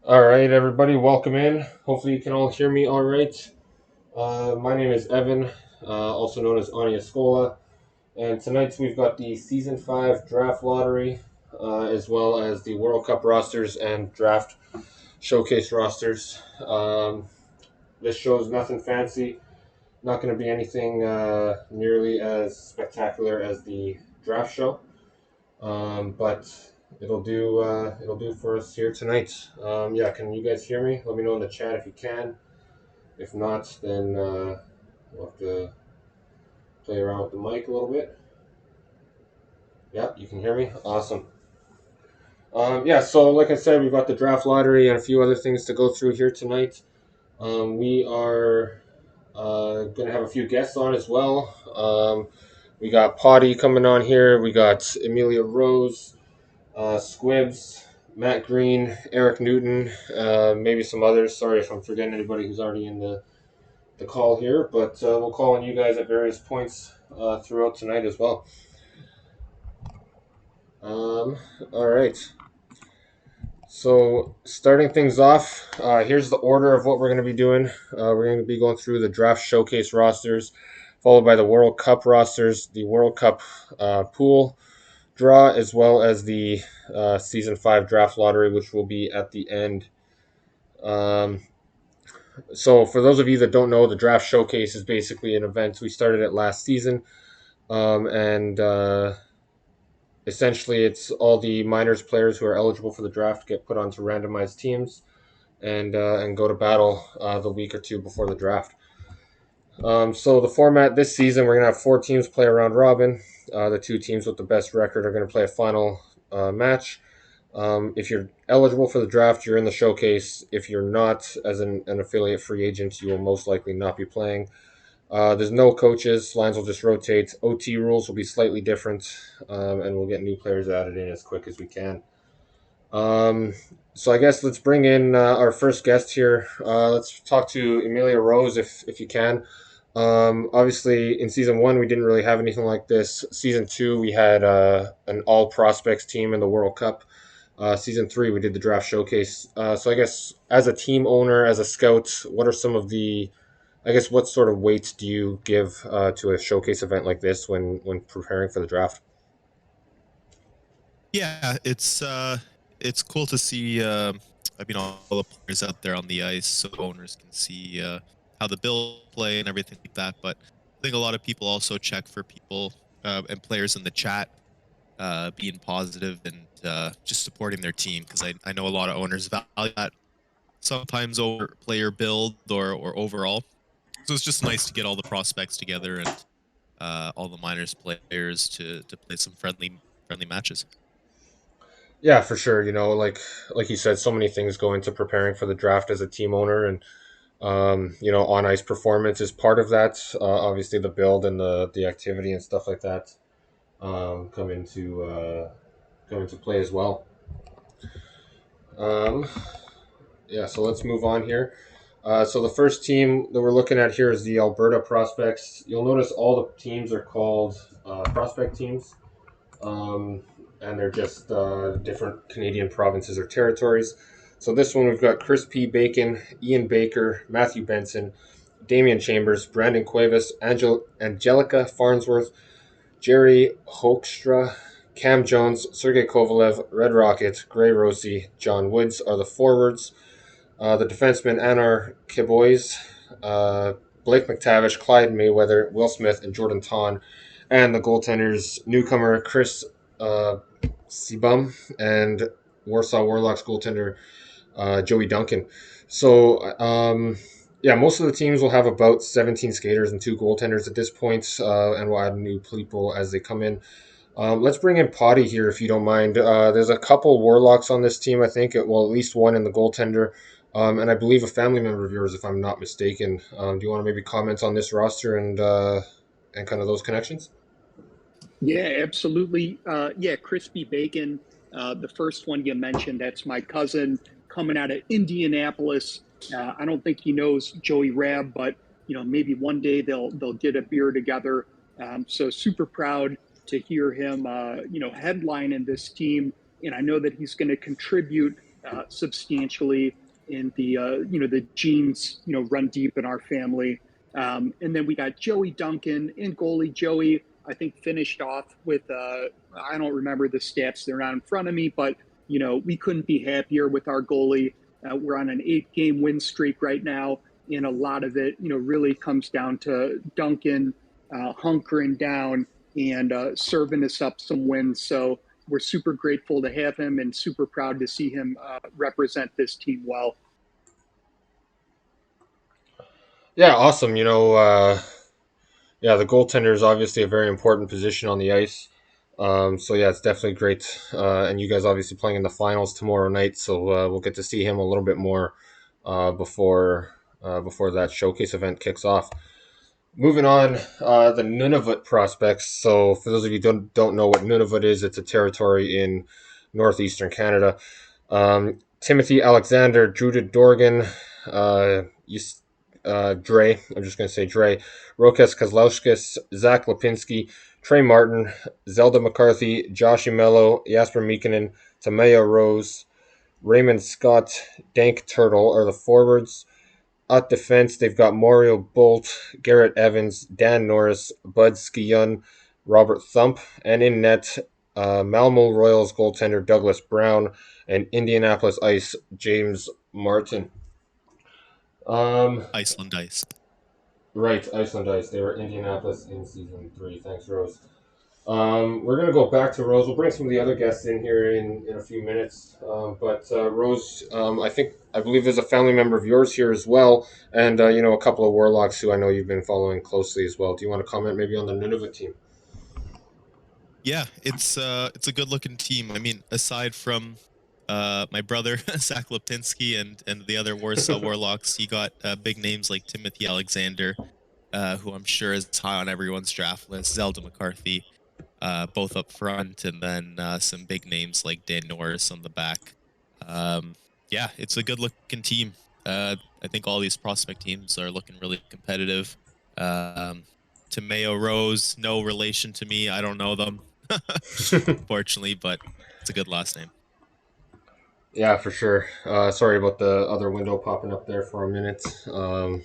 All right, everybody, welcome in. Hopefully, you can all hear me all right. My name is Evan, also known as Ania Scola, and tonight we've got the Season 5 Draft Lottery, as well as the World Cup rosters and Draft Showcase rosters. This show is nothing fancy, not going to be anything nearly as spectacular as the draft show. But it'll do. It'll do for us here tonight. Yeah, can you guys hear me? Let me know in the chat if you can. If not, then we'll have to play around with the mic a little bit. Yeah, you can hear me. Awesome. Yeah, so like I said, we've got the draft lottery and a few other things to go through here tonight. We are going to have a few guests on as well. We got Potty coming on here. We got Amelia Rose, Squibs, Matt Green, Eric Newton, maybe some others. Sorry if I'm forgetting anybody who's already in the call here, but we'll call on you guys at various points throughout tonight as well. All right. So, starting things off, here's the order of what we're going to be doing. We're going to be going through the draft showcase rosters, followed by the World Cup rosters, the World Cup pool draw, as well as the Season 5 draft lottery, which will be at the end. Um, so, for those of you that don't know, the draft showcase is basically an event. We started it last season, and essentially it's all the minors players who are eligible for the draft get put onto randomized teams and go to battle the week or two before the draft. So the format this season, we're gonna have four teams play a round robin. The two teams with the best record are gonna play a final match. If you're eligible for the draft, you're in the showcase. If you're not, as an affiliate free agent, you will most likely not be playing. There's no coaches. Lines will just rotate. OT rules will be slightly different, and we'll get new players added in as quick as we can. Um, so I guess let's bring in our first guest here. Let's talk to Amelia Rose if you can. Obviously, in season one, we didn't really have anything like this. Season two, we had an all prospects team in the World Cup. Season three, we did the draft showcase. So I guess as a team owner, as a scout, what are some of the I guess what sort of weight do you give to a showcase event like this when preparing for the draft? Yeah, it's cool to see. All the players out there on the ice, so owners can see how the bill play and everything like that. But I think a lot of people also check for people and players in the chat being positive and just supporting their team because I know a lot of owners value that sometimes over player build or overall. So it's just nice to get all the prospects together and all the minors players to play some friendly matches. Yeah, for sure. Like you said, so many things go into preparing for the draft as a team owner, and on ice performance is part of that. Obviously, the build and the activity and stuff like that come into play as well. Um, yeah, so let's move on here. So the first team that we're looking at here is the Alberta Prospects. You'll notice all the teams are called prospect teams. Um, and they're just different Canadian provinces or territories. So this one we've got Chris P. Bacon, Ian Baker, Matthew Benson, Damian Chambers, Brandon Cuevas, Angelica Farnsworth, Jerry Hoekstra, Cam Jones, Sergei Kovalev, Red Rocket, Gray Rossi, John Woods are the forwards. The defensemen Anar Kiboys, Blake McTavish, Clyde Mayweather, Will Smith, and Jordan Ton, and the goaltenders newcomer Chris uh, Sebum and Warsaw Warlocks goaltender Joey Duncan. So, yeah, most of the teams will have about 17 skaters and two goaltenders at this point, and we'll add new people as they come in. Let's bring in Potty here if you don't mind. There's a couple Warlocks on this team, I think. Well, at least one in the goaltender, and I believe a family member of yours, if I'm not mistaken. Do you want to maybe comment on this roster and kind of those connections? Yeah, absolutely. Yeah, crispy bacon. The first one you mentioned, that's my cousin coming out of Indianapolis. I don't think he knows Joey Rab, but maybe one day they'll get a beer together. So super proud to hear him, headline in this team, and I know that he's going to contribute substantially, and the genes run deep in our family. And then we got Joey Duncan in goalie. Joey, I think, finished off with I don't remember the stats; they're not in front of me, but we couldn't be happier with our goalie. We're on an 8-game win streak right now, and a lot of it, really comes down to Duncan hunkering down and serving us up some wins. So we're super grateful to have him and super proud to see him represent this team well. Yeah, awesome. The goaltender is obviously a very important position on the ice. So yeah, it's definitely great. And you guys obviously playing in the finals tomorrow night, so we'll get to see him a little bit more before that showcase event kicks off. Moving on, the Nunavut prospects. So for those of you who don't know what Nunavut is, it's a territory in northeastern Canada. Timothy Alexander, Judah Dorgan, Dre. I'm just going to say Dre. Rokas Kozlowskis, Zach Lipinski, Trey Martin, Zelda McCarthy, Josh Mello, Jasper Mikkonen, Tamaya Rose, Raymond Scott, Dank Turtle are the forwards. At defense, they've got Mario Bolt, Garrett Evans, Dan Norris, Bud Skiyun, Robert Thump, and in net, Malmo Royals goaltender Douglas Brown and Indianapolis Ice James Martin. Iceland Ice. Right, Iceland Ice. They were Indianapolis in season 3. Thanks, Rose. We're going to go back to Rose. We'll bring some of the other guests in here in a few minutes. But Rose, I believe there's a family member of yours here as well, and a couple of Warlocks who I know you've been following closely as well. Do you want to comment maybe on the Nunavut team? Yeah, it's a good looking team. I mean, aside from my brother Zach Lipinski and the other Warsaw Warlocks, you got big names like Timothy Alexander, who I'm sure is high on everyone's draft list. Zelda McCarthy, both up front, and then some big names like Dan Norris on the back. Yeah, it's a good-looking team. I think all these prospect teams are looking really competitive. Tameo Rose, no relation to me. I don't know them, unfortunately, but it's a good last name. Yeah, for sure. Sorry about the other window popping up there for a minute. And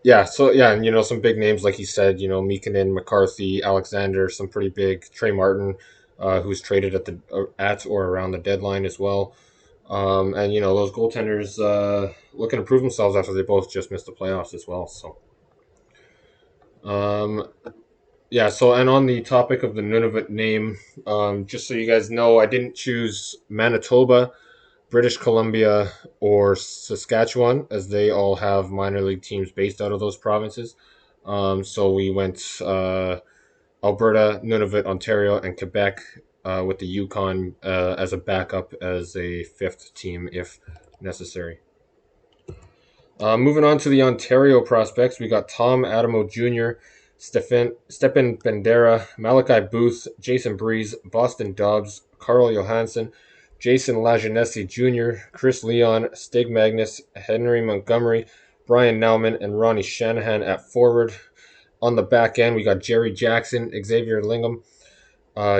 some big names like you said, Mikkonen, McCarthy, Alexander, some pretty big. Trey Martin, who's traded at or around the deadline as well. And those goaltenders looking to prove themselves after they both just missed the playoffs as well. So, and on the topic of the Nunavut name, just so you guys know, I didn't choose Manitoba, British Columbia, or Saskatchewan, as they all have minor league teams based out of those provinces. So we went Alberta, Nunavut, Ontario, and Quebec with the Yukon as a backup as a fifth team if necessary. Moving on to the Ontario prospects, we got Tom Adamo Jr., Stepan Bandera, Malachi Booth, Jason Breeze, Boston Dobbs, Carl Johansson, Jason Lajeunesse Jr., Chris Leon, Stig Magnus, Henry Montgomery, Brian Nauman, and Ronnie Shanahan at forward. On the back end, we got Jerry Jackson, Xavier Lingham,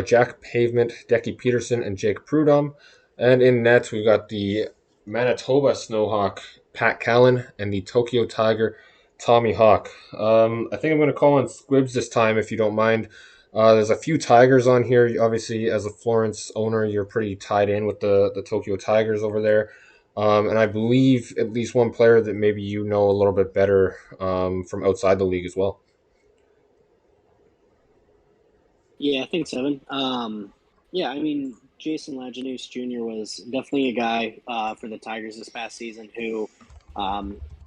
Jack Pavement, Decky Peterson, and Jake Prudhomme. And in net, we got the Manitoba Snowhawk, Pat Callan, and the Tokyo Tiger, Tommy Hawk. I think I'm going to call on Squibs this time, if you don't mind. There's a few Tigers on here. Obviously, as a Florence owner, you're pretty tied in with the Tokyo Tigers over there. And I believe at least one player that maybe you know a little bit better from outside the league as well. Yeah, I think Evan. Jason Lajeunesse Jr. was definitely a guy for the Tigers this past season who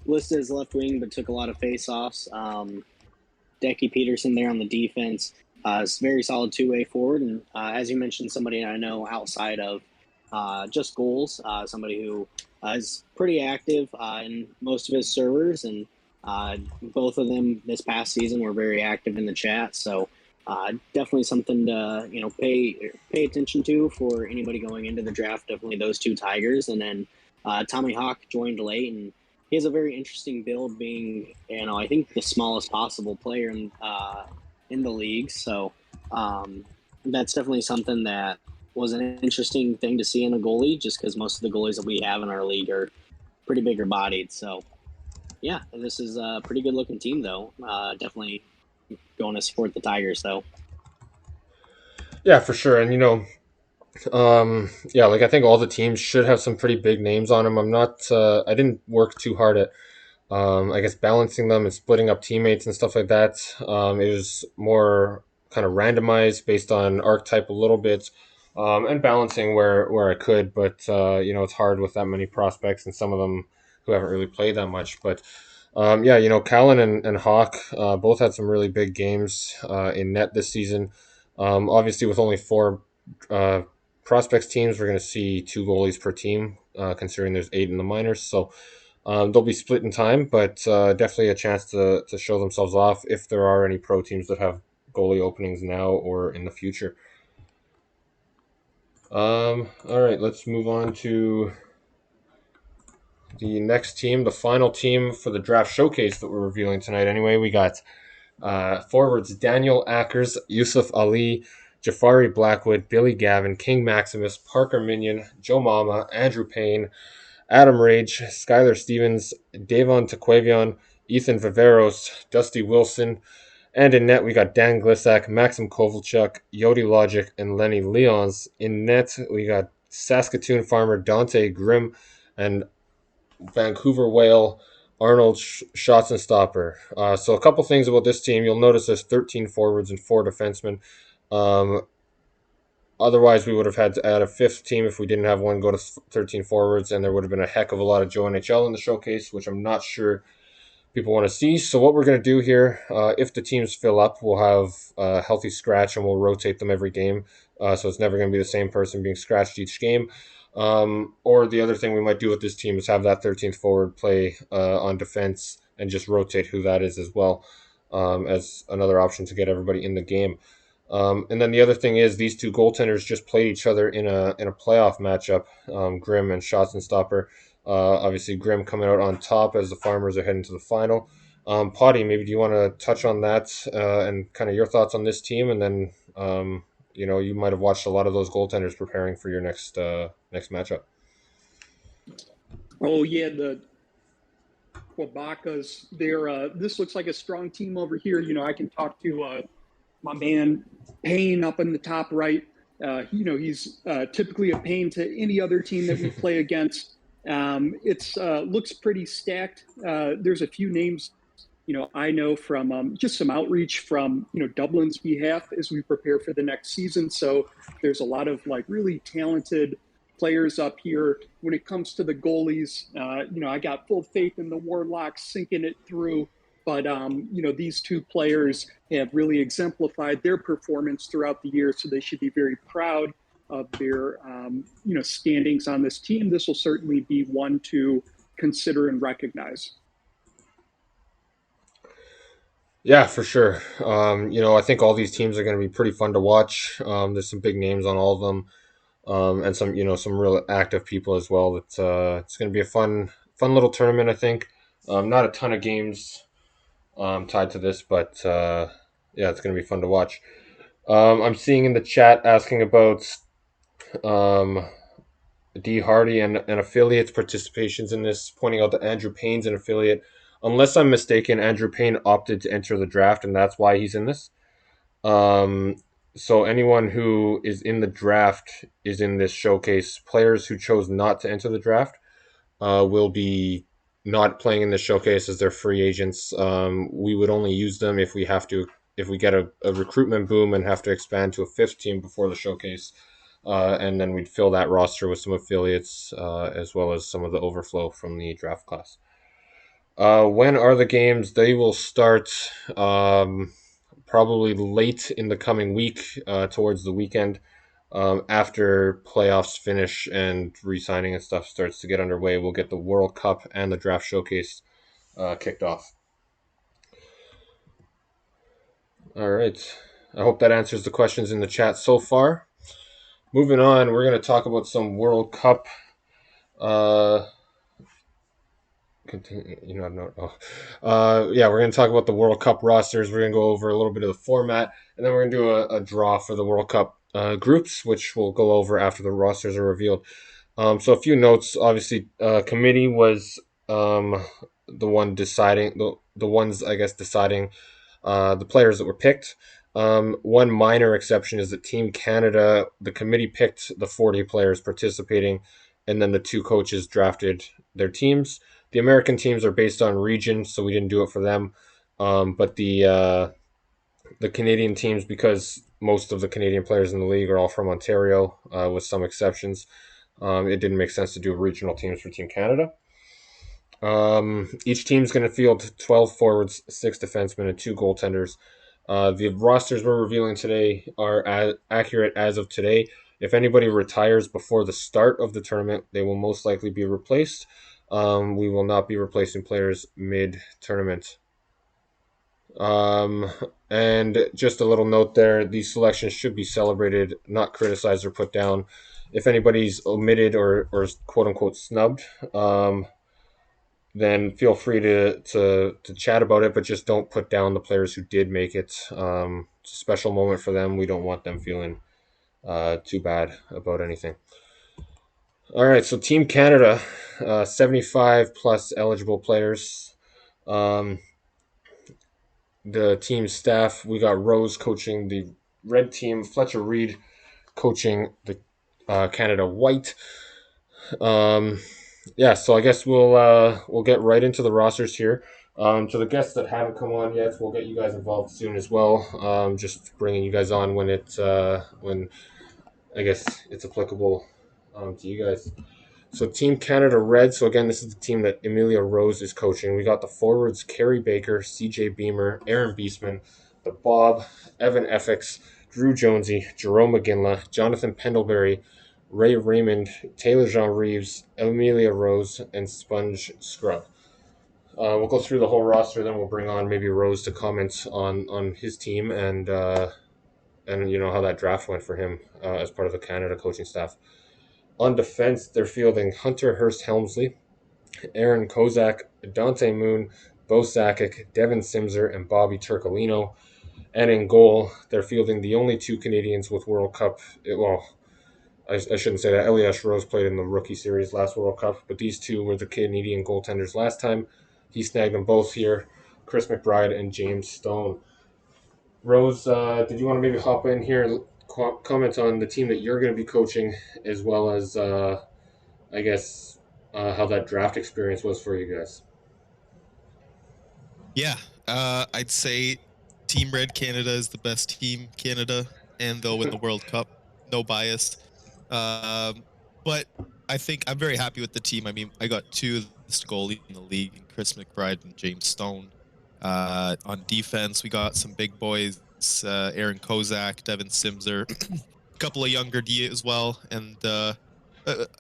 listed as left wing but took a lot of face-offs. Decky Peterson there on the defense is very solid two-way forward. And as you mentioned, somebody I know outside of just goals, somebody who is pretty active in most of his servers. And both of them this past season were very active in the chat. So definitely something to pay attention to for anybody going into the draft. Definitely those two Tigers, and then Tommy Hawk joined late, and he has a very interesting build, being I think the smallest possible player in the league. So that's definitely something that was an interesting thing to see in a goalie, just because most of the goalies that we have in our league are pretty bigger bodied. So yeah, this is a pretty good looking team, though. Definitely going to support the Tigers, though. Yeah, for sure. And yeah, like I think all the teams should have some pretty big names on them. I'm not. I didn't work too hard at I guess balancing them and splitting up teammates and stuff like that. It was more kind of randomized based on archetype a little bit, and balancing where I could. But it's hard with that many prospects and some of them who haven't really played that much. But yeah, Callan and Hawk both had some really big games in net this season. Obviously, with only four uh, prospects teams, we're going to see two goalies per team, considering there's 8 in the minors. So they'll be split in time, but definitely a chance to show themselves off if there are any pro teams that have goalie openings now or in the future. All right, let's move on to the next team, the final team for the draft showcase that we're revealing tonight. Anyway, we got forwards Daniel Ackers, Yusuf Ali, Jafari Blackwood, Billy Gavin, King Maximus, Parker Minion, Joe Mama, Andrew Payne, Adam Rage, Skylar Stevens, Davon Tequavion, Ethan Viveros, Dusty Wilson, and in net we got Dan Glisak, Maxim Kovalchuk, Yodi Logic, and Lenny Leons. In net we got Saskatoon farmer Dante Grimm and Vancouver Whale Arnold Schotzenstopper. So a couple things about this team. You'll notice there's 13 forwards and 4 defensemen. Um, Otherwise, we would have had to add a fifth team if we didn't have one go to 13 forwards, and there would have been a heck of a lot of Joe NHL in the showcase, which I'm not sure people want to see. So what we're going to do here, if the teams fill up, we'll have a healthy scratch, and we'll rotate them every game. So it's never going to be the same person being scratched each game. Or the other thing we might do with this team is have that 13th forward play on defense and just rotate who that is as well, as another option to get everybody in the game. And then the other thing is these two goaltenders just played each other in a playoff matchup, Grimm and Schotzenstopper. Obviously, Grimm coming out on top as the Farmers are heading to the final. Potty, maybe do you want to touch on that and kind of your thoughts on this team, and then you might have watched a lot of those goaltenders preparing for your next matchup. Oh yeah, the Quebecas. This looks like a strong team over here. I can talk to my man Payne up in the top right. He's typically a pain to any other team that we play against. It's looks pretty stacked. There's a few names, I know from just some outreach from Dublin's behalf as we prepare for the next season. So there's a lot of like really talented players up here. When it comes to the goalies, I got full faith in the Warlocks sinking it through. But these two players have really exemplified their performance throughout the year, so they should be very proud of their standings on this team. This will certainly be one to consider and recognize. Yeah, for sure. I think all these teams are going to be pretty fun to watch. There's some big names on all of them, and some real active people as well. It's going to be a fun little tournament. I think. Not a ton of games tied to this, but yeah, it's going to be fun to watch. I'm seeing in the chat asking about um, D Hardy and affiliates participations in this, pointing out that Andrew Payne's an affiliate. Unless I'm mistaken, Andrew Payne opted to enter the draft, and that's why he's in this. Um, so anyone who is in the draft is in this showcase. Players who chose not to enter the draft will be not playing in the showcase as they're free agents. We would only use them if we get a recruitment boom and have to expand to a fifth team before the showcase. And then we'd fill that roster with some affiliates as well as some of the overflow from the draft class. When are the games? They will start probably late in the coming week, towards the weekend. After playoffs finish and re-signing and stuff starts to get underway, we'll get the World Cup and the Draft Showcase kicked off. All right. I hope that answers the questions in the chat so far. Moving on, we're going to talk about some World Cup. We're going to talk about the World Cup rosters. We're going to go over a little bit of the format, and then we're going to do a draw for the World Cup groups, which we'll go over after the rosters are revealed. So a few notes. Obviously, committee was the one deciding the ones I guess deciding the players that were picked. One minor exception is that Team Canada, the committee picked the 40 players participating, and then the two coaches drafted their teams. The American teams are based on region, so we didn't do it for them. But the Canadian teams, because most of the Canadian players in the league are all from Ontario, with some exceptions, it didn't make sense to do regional teams for Team Canada. Each team's going to field 12 forwards, 6 defensemen, and 2 goaltenders. The rosters we're revealing today are accurate as of today. If anybody retires before the start of the tournament, they will most likely be replaced. We will not be replacing players mid-tournament. And just a little note there, these selections should be celebrated, not criticized or put down. If anybody's omitted or quote-unquote snubbed, then feel free to chat about it, but just don't put down the players who did make it. It's a special moment for them. We don't want them feeling too bad about anything. All right, so Team Canada, 75 plus eligible players. The team staff, we got Rose coaching the red team, Fletcher Reed coaching the Canada White. Yeah, so I guess we'll get right into the rosters here. To the guests that haven't come on yet, we'll get you guys involved soon as well. Just bringing you guys on when when I guess it's applicable to you guys. So Team Canada Red. So again, this is the team that Emilia Rose is coaching. We got the forwards Carey Baker, CJ Beamer, Aaron Beestman, the Bob, Evan Effix, Drew Jonesy, Jerome McGinley, Jonathan Pendlebury, Ray Raymond, Taylor Jean Reeves, Emilia Rose, and Sponge Scrub. We'll go through the whole roster, then we'll bring on maybe Rose to comment on his team and you know how that draft went for him as part of the Canada coaching staff. On defense, they're fielding Hunter Hurst Helmsley, Aaron Kozak, Dante Moon, Bo Sakic, Devin Simser, and Bobby Turcolino. And in goal, they're fielding the only 2 Canadians with World Cup. I shouldn't say that. Elias Rose played in the rookie series last World Cup, but these 2 were the Canadian goaltenders last time. He snagged them both here, Chris McBride and James Stone. Rose, did you want to maybe hop in here, comment on the team that you're going to be coaching, as well as, I guess, how that draft experience was for you guys? Yeah, I'd say Team Red Canada is the best team Canada, and they'll win the World Cup. No bias. But I think I'm very happy with the team. I mean, I got 2 of the best goalies in the league, Chris McBride and James Stone. On defense, we got some big boys, Aaron Kozak, Devin Simser, a couple of younger D as well. And,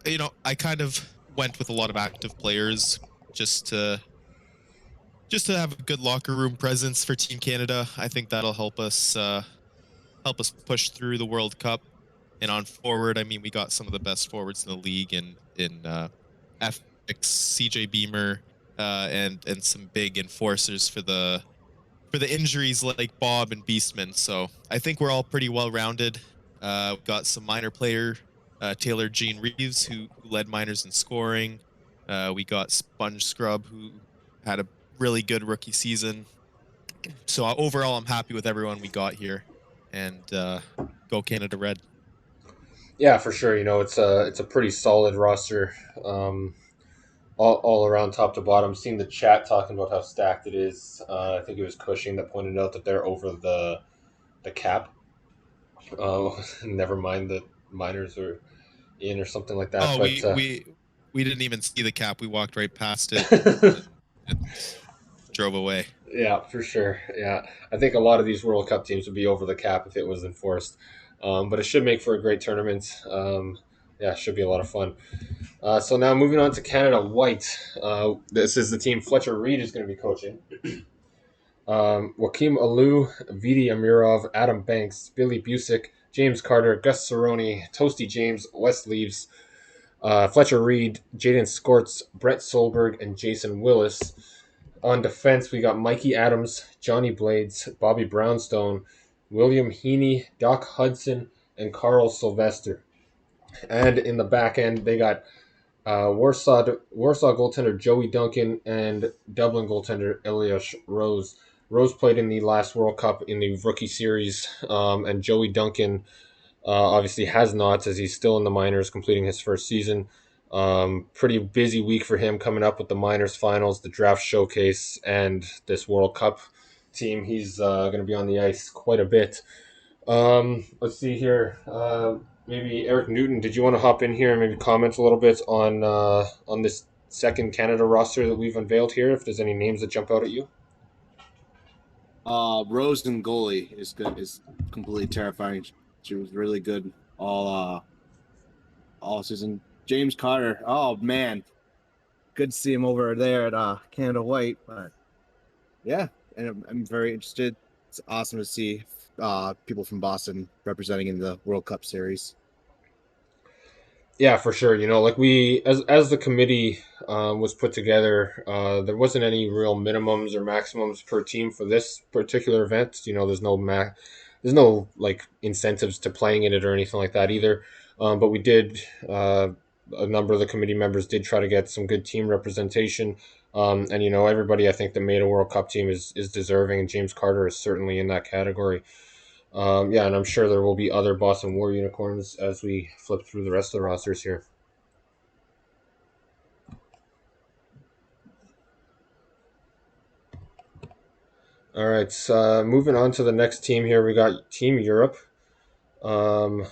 you know, I kind of went with a lot of active players just to have a good locker room presence for Team Canada. I think that'll help us push through the World Cup. And on forward, I mean, we got some of the best forwards in the league in FX, CJ Beamer, and some big enforcers for the injuries like Bob and Beastman. So I think we're all pretty well rounded. We've got some minor player, Taylor Jean Reeves, who led minors in scoring. We got Sponge Scrub, who had a really good rookie season. So overall, I'm happy with everyone we got here, and go Canada Red. Yeah, for sure. You know, it's a pretty solid roster, all around, top to bottom. Seeing the chat talking about how stacked it is. I think it was Cushing that pointed out that they're over the cap. Never mind the minors are in or something like that. Oh, but we didn't even see the cap. We walked right past it and drove away. Yeah, for sure. Yeah, I think a lot of these World Cup teams would be over the cap if it was enforced. But it should make for a great tournament. Yeah, it should be a lot of fun. So now moving on to Canada White. This is the team Fletcher Reed is going to be coaching. Joakim Alou, Vidi Amirov, Adam Banks, Billy Busick, James Carter, Gus Cerrone, Toasty James, Wes Leaves, Fletcher Reed, Jaden Skorts, Brett Solberg, and Jason Willis. On defense, we got Mikey Adams, Johnny Blades, Bobby Brownstone, William Heaney, Doc Hudson, and Carl Sylvester. And in the back end, they got Warsaw goaltender Joey Duncan and Dublin goaltender Elias Rose. Rose played in the last World Cup in the rookie series, and Joey Duncan obviously has not, as he's still in the minors, completing his first season. Pretty busy week for him coming up with the minors finals, the draft showcase, and this World Cup team. He's going to be on the ice quite a bit. Let's see here. Maybe Eric Newton, did you want to hop in here and maybe comment a little bit on this second Canada roster that we've unveiled here? If there's any names that jump out at you. Rose and goalie is good. Is completely terrifying. She was really good all season. James Carter. Oh man, good to see him over there at Canada White. But yeah, and I'm very interested. It's awesome to see people from Boston representing in the World Cup series. Yeah, for sure. You know, like we, as the committee was put together, there wasn't any real minimums or maximums per team for this particular event. You know, there's no like incentives to playing in it or anything like that either. But we did, a number of the committee members did try to get some good team representation. And you know, everybody I think that made a World Cup team is deserving, and James Carter is certainly in that category. Yeah, and I'm sure there will be other Boston War unicorns as we flip through the rest of the rosters here. All right, so moving on to the next team here, we got Team Europe. Um,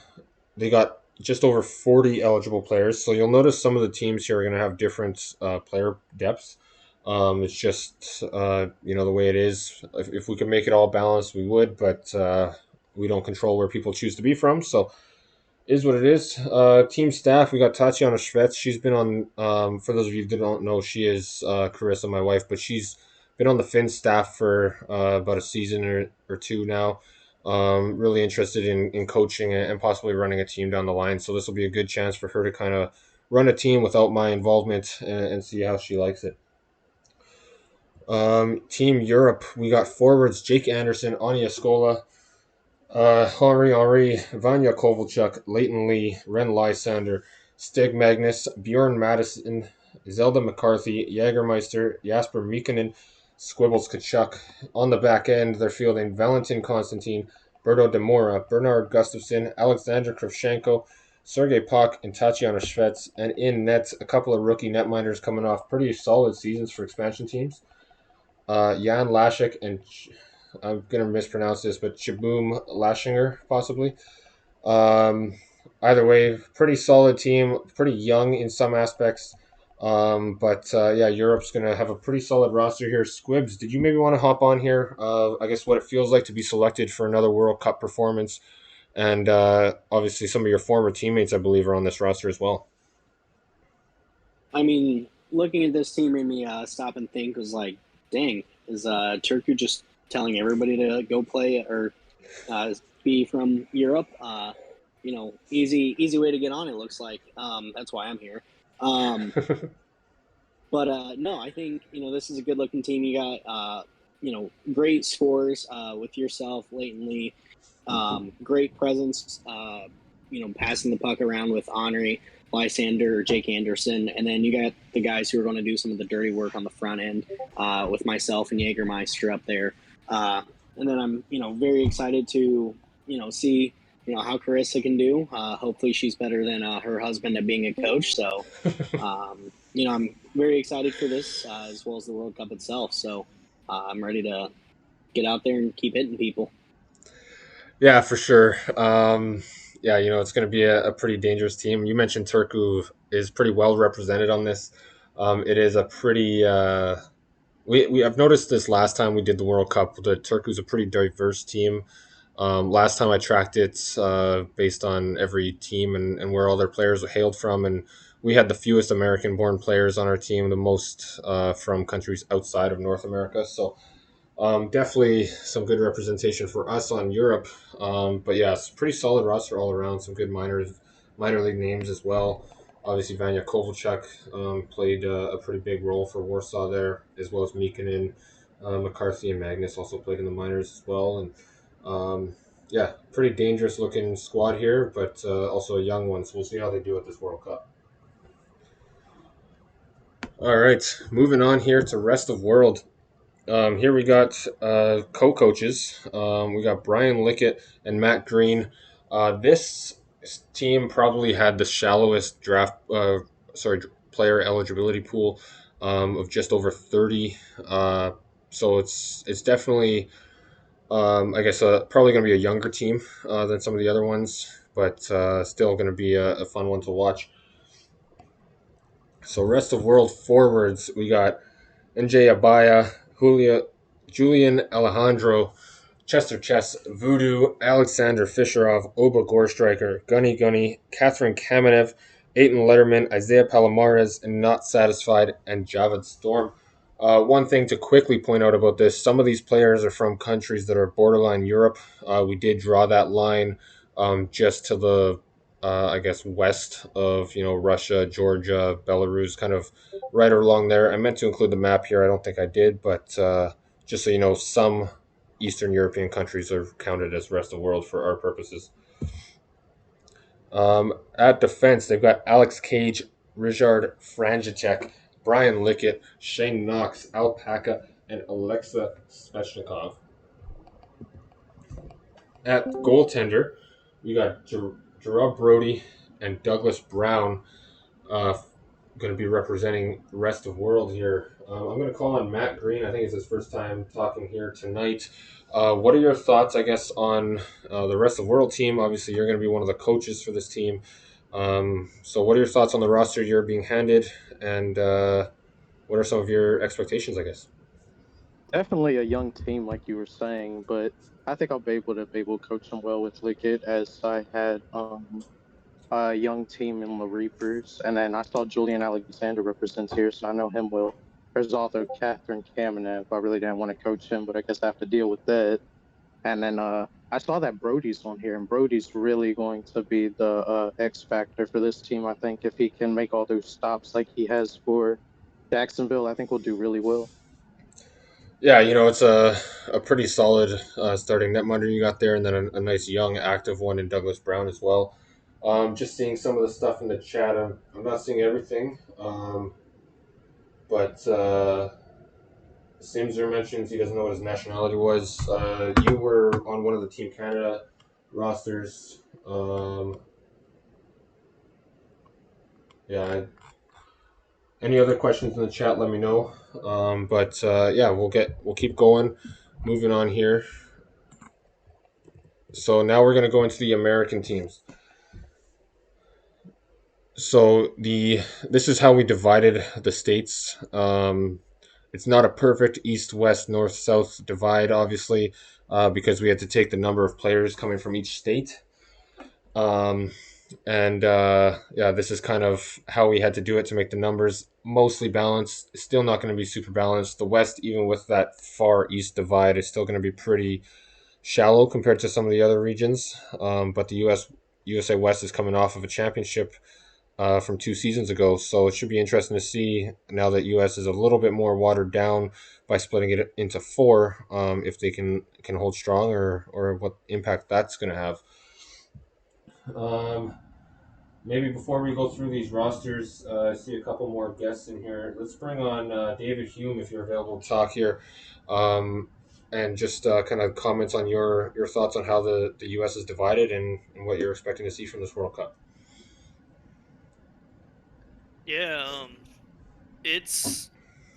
they got just over 40 eligible players, so you'll notice some of the teams here are going to have different player depths. It's just you know the way it is. If we could make it all balanced, we would, but we don't control where people choose to be from, so is what it is. Team staff, we got Tatiana Schvetz. She's been on, for those of you that don't know, she is Carissa, my wife, but she's been on the Finn staff for about a season or two now. Really interested in coaching and possibly running a team down the line. So this will be a good chance for her to kind of run a team without my involvement and see how she likes it. Team Europe, we got forwards Jake Anderson, Anya Scola, Henri, Vanya Kovalchuk, Leighton Lee, Ren Lysander, Stig Magnus, Bjorn Madison, Zelda McCarthy, Jagermeister, Jasper Mikkonen, Squibbles Kachuk. On the back end, they're fielding Valentin Konstantin, Berto Demora, Bernard Gustafsson, Alexander Kravchenko, Sergei Pak, and Tatiana Schvetz. And in net, a couple of rookie netminders coming off pretty solid seasons for expansion teams. Jan Lashik and I'm going to mispronounce this, but Chaboom Lashinger, possibly. Either way, pretty solid team, pretty young in some aspects. But yeah, Europe's going to have a pretty solid roster here. Squibs, did you maybe want to hop on here? I guess what it feels like to be selected for another World Cup performance. And obviously some of your former teammates, I believe, are on this roster as well. I mean, looking at this team made me stop and think. Was like, dang, is Turku just telling everybody to go play or be from Europe? You know, easy way to get on. It looks like that's why I'm here. But no, I think this is a good looking team. You got great scores with yourself, Leighton Lee. Great presence. Passing the puck around with Henri, Lysander, or Jake Anderson, and then you got the guys who are going to do some of the dirty work on the front end with myself and Jagermeister up there. And then I'm very excited to see how Carissa can do. Hopefully she's better than her husband at being a coach. So I'm very excited for this as well as the World Cup itself. So I'm ready to get out there and keep hitting people. Yeah, for sure. Yeah, it's going to be a pretty dangerous team. You mentioned Turku is pretty well represented on this. It is a pretty. I've noticed this last time we did the World Cup that Turku's a pretty diverse team. Last time I tracked it based on every team and where all their players were hailed from, and we had the fewest American-born players on our team, the most from countries outside of North America. So definitely some good representation for us on Europe. But yeah, it's a pretty solid roster all around. Some good minor league names as well. Obviously, Vanya Kovalchuk played a pretty big role for Warsaw there, as well as Mikkonen, McCarthy, and Magnus also played in the minors as well. And yeah, pretty dangerous looking squad here, but also a young one. So we'll see how they do at this World Cup. All right, moving on here to rest of world. Here we got co-coaches. We got Brian Lickett and Matt Green. This team probably had the shallowest player eligibility pool of just over 30. So it's definitely, I guess, probably going to be a younger team than some of the other ones, but still going to be a fun one to watch. So rest of world forwards, we got NJ Abaya, Julian Alejandro, Chester Chess, Voodoo, Alexander Fisherov, Oba Gorestriker, Gunny, Catherine Kamenev, Aiton Letterman, Isaiah Palomares, and Not Satisfied, and Javed Storm. One thing to quickly point out about this, some of these players are from countries that are borderline Europe. We did draw that line just to the, I guess, west of, Russia, Georgia, Belarus, kind of right along there. I meant to include the map here. I don't think I did, but just so you know, some Eastern European countries are counted as rest of the world for our purposes. At defense, they've got Alex Cage, Rizard Franjicek, Brian Lickett, Shane Knox, Alpaca, and Alexa Svechnikov. At goaltender, we got Gerard Brody and Douglas Brown going to be representing the rest of world here. I'm going to call on Matt Green. I think it's his first time talking here tonight. What are your thoughts, I guess, on the rest of world team? Obviously, you're going to be one of the coaches for this team. So what are your thoughts on the roster you're being handed, and what are some of your expectations, I guess? Definitely a young team, like you were saying, but I think I'll be able to coach them well with Lickett, as I had a young team in the Reapers, and then I saw Julian Alexander represents here, so I know him well. There's also Catherine Kamenev. I really didn't want to coach him, but I guess I have to deal with that. And then I saw that Brody's on here, and Brody's really going to be the X factor for this team. I think if he can make all those stops like he has for Jacksonville, I think we'll do really well. Yeah, it's a pretty solid starting netminder you got there, and then a nice young active one in Douglas Brown as well. Just seeing some of the stuff in the chat. I'm not seeing everything, but Simzer mentions he doesn't know what his nationality was. You were on one of the Team Canada rosters. Yeah. Any other questions in the chat? Let me know. But yeah, we'll keep going. Moving on here. So now we're gonna go into the American teams. So this is how we divided the states. It's not a perfect east, west, north, south divide, obviously, because we had to take the number of players coming from each state. And yeah, this is kind of how we had to do it to make the numbers mostly balanced. It's still not going to be super balanced. The West, even with that far east divide, is still going to be pretty shallow compared to some of the other regions. But the USA West is coming off of a championship from 2 seasons ago, so it should be interesting to see now that US is a little bit more watered down by splitting it into 4, if they can hold strong or what impact that's going to have. Maybe before we go through these rosters, I see a couple more guests in here. Let's bring on David Hume if you're available to talk here, and just kind of comments on your thoughts on how the U.S. is divided and what you're expecting to see from this World Cup. Yeah, it's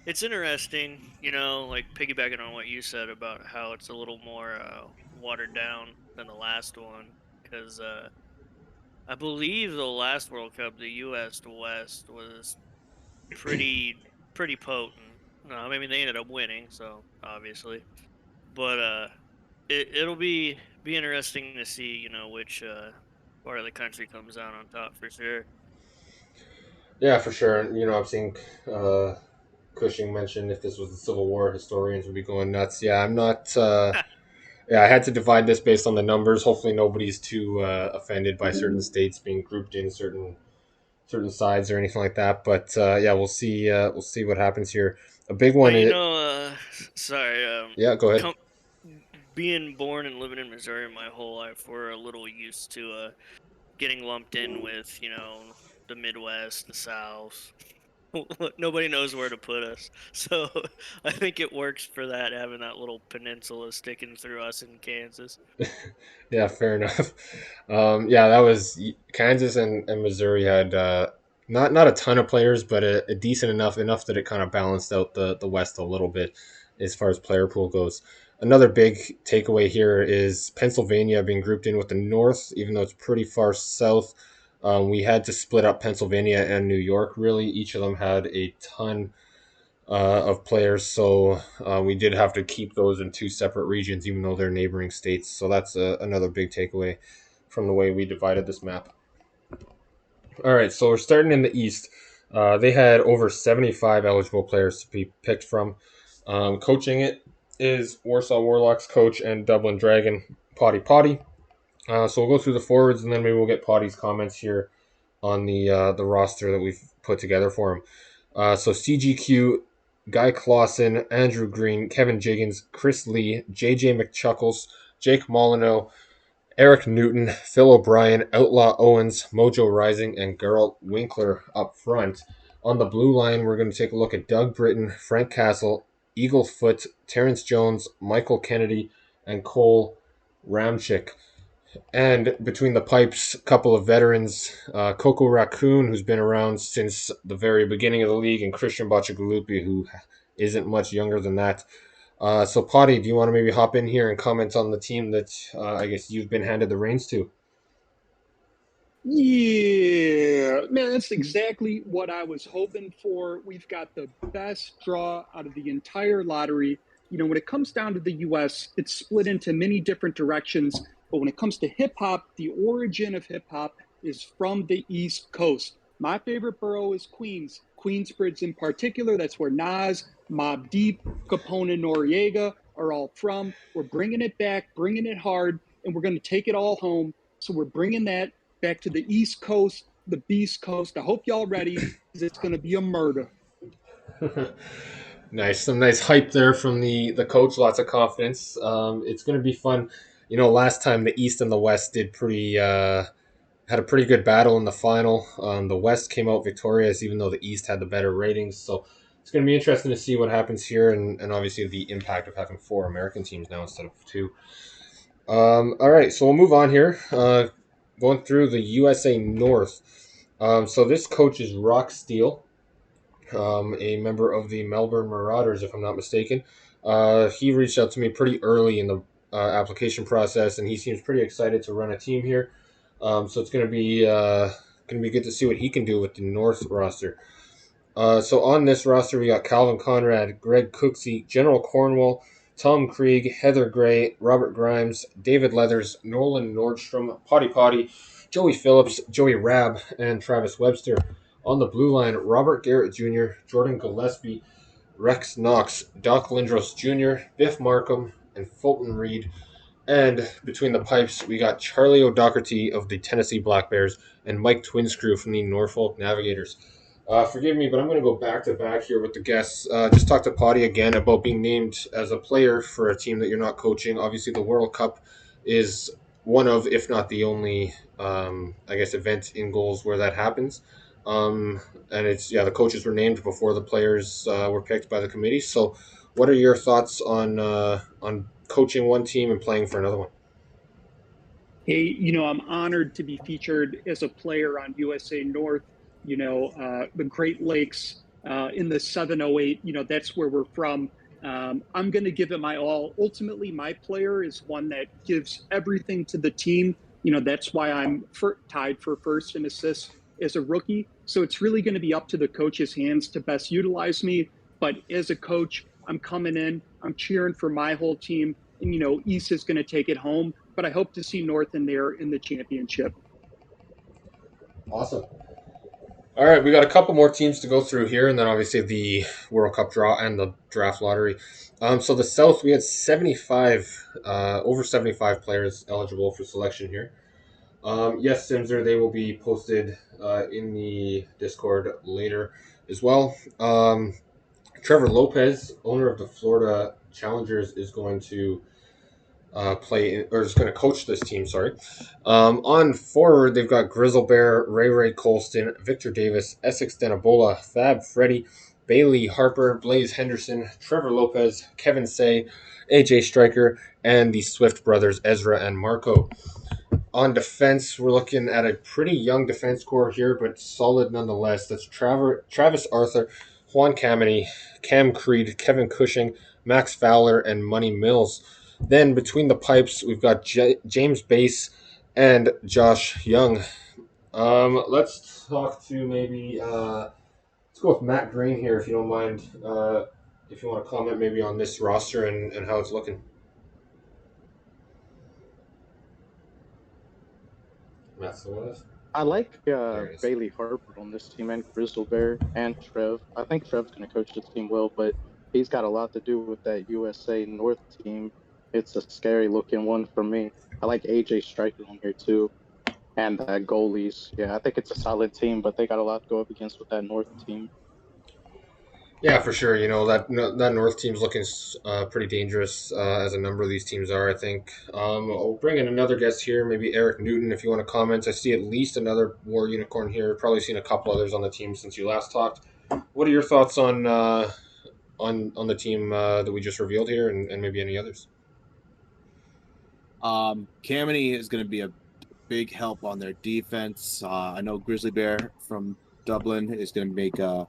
interesting, like piggybacking on what you said about how it's a little more watered down than the last one, because I believe the last World Cup, the U.S. West was pretty potent. No, I mean they ended up winning, so obviously, but it'll be interesting to see, which part of the country comes out on top for sure. Yeah, for sure. I'm seeing Cushing mention if this was the Civil War, historians would be going nuts. Yeah, I'm not. Yeah, I had to divide this based on the numbers. Hopefully, nobody's too offended by certain states being grouped in certain sides or anything like that. But yeah, we'll see. We'll see what happens here. A big one. But sorry. Yeah, go ahead. being born and living in Missouri my whole life, we're a little used to getting lumped in with, the Midwest, the South. Nobody knows where to put us. So I think it works for that, having that little peninsula sticking through us in Kansas. Yeah, fair enough. Yeah, that was Kansas and Missouri had not a ton of players, but a decent enough that it kind of balanced out the West a little bit as far as player pool goes. Another big takeaway here is Pennsylvania being grouped in with the North, even though it's pretty far south. We had to split up Pennsylvania and New York. Really, each of them had a ton of players. So we did have to keep those in two separate regions, even though they're neighboring states. So that's another big takeaway from the way we divided this map. All right, so we're starting in the East. They had over 75 eligible players to be picked from. Coaching it is Warsaw Warlocks coach and Dublin Dragon Potty. So we'll go through the forwards, and then maybe we'll get Potty's comments here on the roster that we've put together for him. So CGQ, Guy Clausen, Andrew Green, Kevin Jiggins, Chris Lee, JJ McChuckles, Jake Molyneux, Eric Newton, Phil O'Brien, Outlaw Owens, Mojo Rising, and Geralt Winkler up front. On the blue line, we're going to take a look at Doug Britton, Frank Castle, Eagle Foot, Terrence Jones, Michael Kennedy, and Cole Ramchick. And between the pipes, a couple of veterans, Coco Raccoon, who's been around since the very beginning of the league, and Christian Bacciagalupi, who isn't much younger than that. So, Potty, do you want to maybe hop in here and comment on the team that I guess you've been handed the reins to? Yeah, man, that's exactly what I was hoping for. We've got the best draw out of the entire lottery. When it comes down to the US, it's split into many different directions. But when it comes to hip hop, the origin of hip hop is from the East Coast. My favorite borough is Queens, Queensbridge in particular. That's where Nas, Mobb Deep, Capone, and Noriega are all from. We're bringing it back, bringing it hard, and we're going to take it all home. So we're bringing that back to the East Coast, the Beast Coast. I hope y'all ready, because it's going to be a murder. Nice, some nice hype there from the coach. Lots of confidence. It's going to be fun. Last time the East and the West did had a pretty good battle in the final. The West came out victorious, even though the East had the better ratings. So it's going to be interesting to see what happens here, and obviously the impact of having 4 American teams now instead of 2. All right, so we'll move on here. Going through the USA North. So this coach is Rock Steele, a member of the Melbourne Marauders, if I'm not mistaken. He reached out to me pretty early in the application process, and he seems pretty excited to run a team here. So it's going to be good to see what he can do with the North roster. So on this roster, we got Calvin Conrad, Greg Cooksey, General Cornwall, Tom Krieg, Heather Gray, Robert Grimes, David Leathers, Nolan Nordstrom, Potty, Joey Phillips, Joey Rabb, and Travis Webster. On the blue line, Robert Garrett Jr., Jordan Gillespie, Rex Knox, Doc Lindros Jr., Biff Markham, and Fulton Reed. And between the pipes, we got Charlie O'Doherty of the Tennessee Black Bears and Mike Twinscrew from the Norfolk Navigators. Forgive me, but I'm going to go back to back here with the guests. Just talk to Potty again about being named as a player for a team that you're not coaching. Obviously, the World Cup is one of, if not the only, event in goals where that happens. And the coaches were named before the players were picked by the committee. So, what are your thoughts on coaching one team and playing for another one? Hey, I'm honored to be featured as a player on USA North. The Great Lakes in the 708. That's where we're from. I'm going to give it my all. Ultimately, my player is one that gives everything to the team. That's why I'm tied for first in assists as a rookie. So it's really going to be up to the coach's hands to best utilize me. But as a coach, I'm coming in, I'm cheering for my whole team. And, East is going to take it home. But I hope to see North in there in the championship. Awesome. All right, we got a couple more teams to go through here, and then obviously the World Cup draw and the draft lottery. So the South, we had over 75 players eligible for selection here. Yes, Simser, they will be posted in the Discord later as well. Trevor Lopez, owner of the Florida Challengers, is going to play or is going to coach this team. Sorry. On forward, they've got Grizzle Bear, Ray Colston, Victor Davis, Essex Denabola, Fab Freddy, Bailey Harper, Blaze Henderson, Trevor Lopez, Kevin Say, AJ Stryker, and the Swift brothers Ezra and Marco. On defense, we're looking at a pretty young defense core here, but solid nonetheless. That's Travis Arthur, Juan Camini, Cam Creed, Kevin Cushing, Max Fowler, and Money Mills. Then between the pipes, we've got James Bass and Josh Young. Let's talk to maybe let's go with Matt Green here, if you don't mind. If you want to comment maybe on this roster and how it's looking. Matt Solis. I like There it is. Bailey Harper on this team and Grizzle Bear and Trev. I think Trev's going to coach the team well, but he's got a lot to do with that USA North team. It's a scary looking one for me. I like AJ Stryker on here too. And goalies. Yeah, I think it's a solid team, but they got a lot to go up against with that North team. Yeah, for sure. You know that North team's looking pretty dangerous, as a number of these teams are. I think. I'll bring in another guest here, maybe Eric Newton, if you want to comment. I see at least another War Unicorn here. Probably seen a couple others on the team since you last talked. What are your thoughts on the team that we just revealed here, and maybe any others? Kamini is going to be a big help on their defense. I know Grizzly Bear from Dublin is going to make a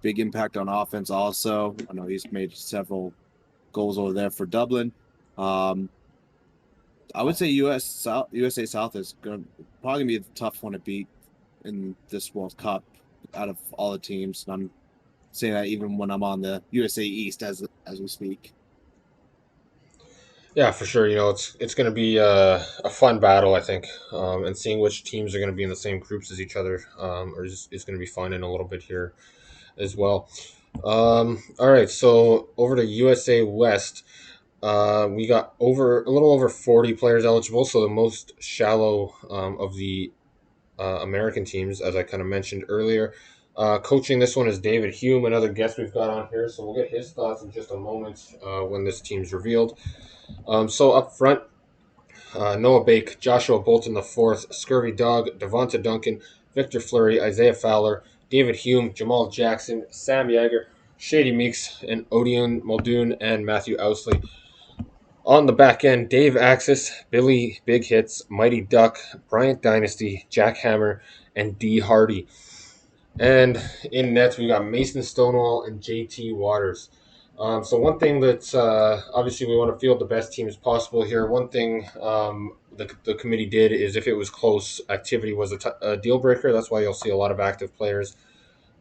big impact on offense also. I know he's made several goals over there for Dublin. I would say USA South is probably going to be a tough one to beat in this World Cup out of all the teams. And I'm saying that even when I'm on the USA East as we speak. Yeah, for sure. You know, it's going to be a fun battle, I think, and seeing which teams are going to be in the same groups as each other, is going to be fun in a little bit here as well. All right, so over to USA West, we got a little over 40 players eligible, so the most shallow of the American teams, as I kind of mentioned earlier. Coaching this one is David Hume, another guest we've got on here, so we'll get his thoughts in just a moment when this team's revealed. So up front, Noah Bake, Joshua Bolton IV, Scurvy Dog, Devonta Duncan, Victor Fleury, Isaiah Fowler, David Hume, Jamal Jackson, Sam Yeager, Shady Meeks, and Odion Muldoon and Matthew Ousley. On the back end, Dave Axis, Billy Big Hits, Mighty Duck, Bryant Dynasty, Jack Hammer, and D Hardy. And in nets, we got Mason Stonewall and JT Waters. So one thing that obviously we want to field the best teams possible here. One thing the committee did is if it was close, activity was a deal breaker. That's why you'll see a lot of active players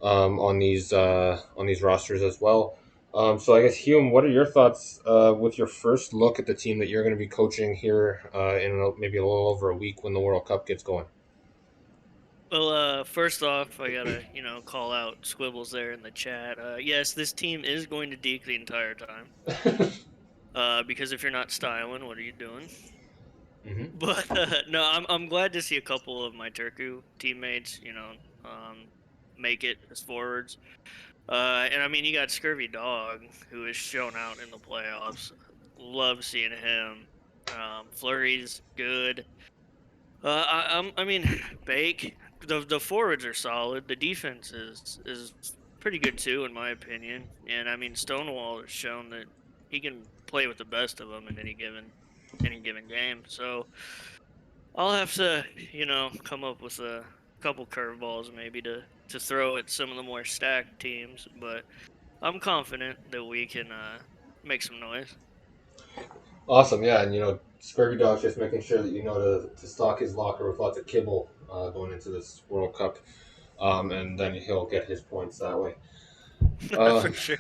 on these rosters as well. So I guess Hume, what are your thoughts with your first look at the team that you're going to be coaching here in maybe a little over a week when the World Cup gets going? Well, first off, I gotta, call out Squibbles there in the chat. Yes, this team is going to deke the entire time. Because if you're not styling, what are you doing? Mm-hmm. But no, I'm glad to see a couple of my Turku teammates, make it as forwards. And I mean, you got Scurvy Dog, who has shown out in the playoffs. Love seeing him. Flurry's good. I mean, Bake. The forwards are solid. The defense is pretty good too, in my opinion. And I mean, Stonewall has shown that he can play with the best of them in any given game. So I'll have to, come up with a couple curveballs maybe to throw at some of the more stacked teams. But I'm confident that we can make some noise. Awesome, yeah, and Scurvy Dog's just making sure that to stock his locker with lots of kibble going into this World Cup, and then he'll get his points that way. For sure.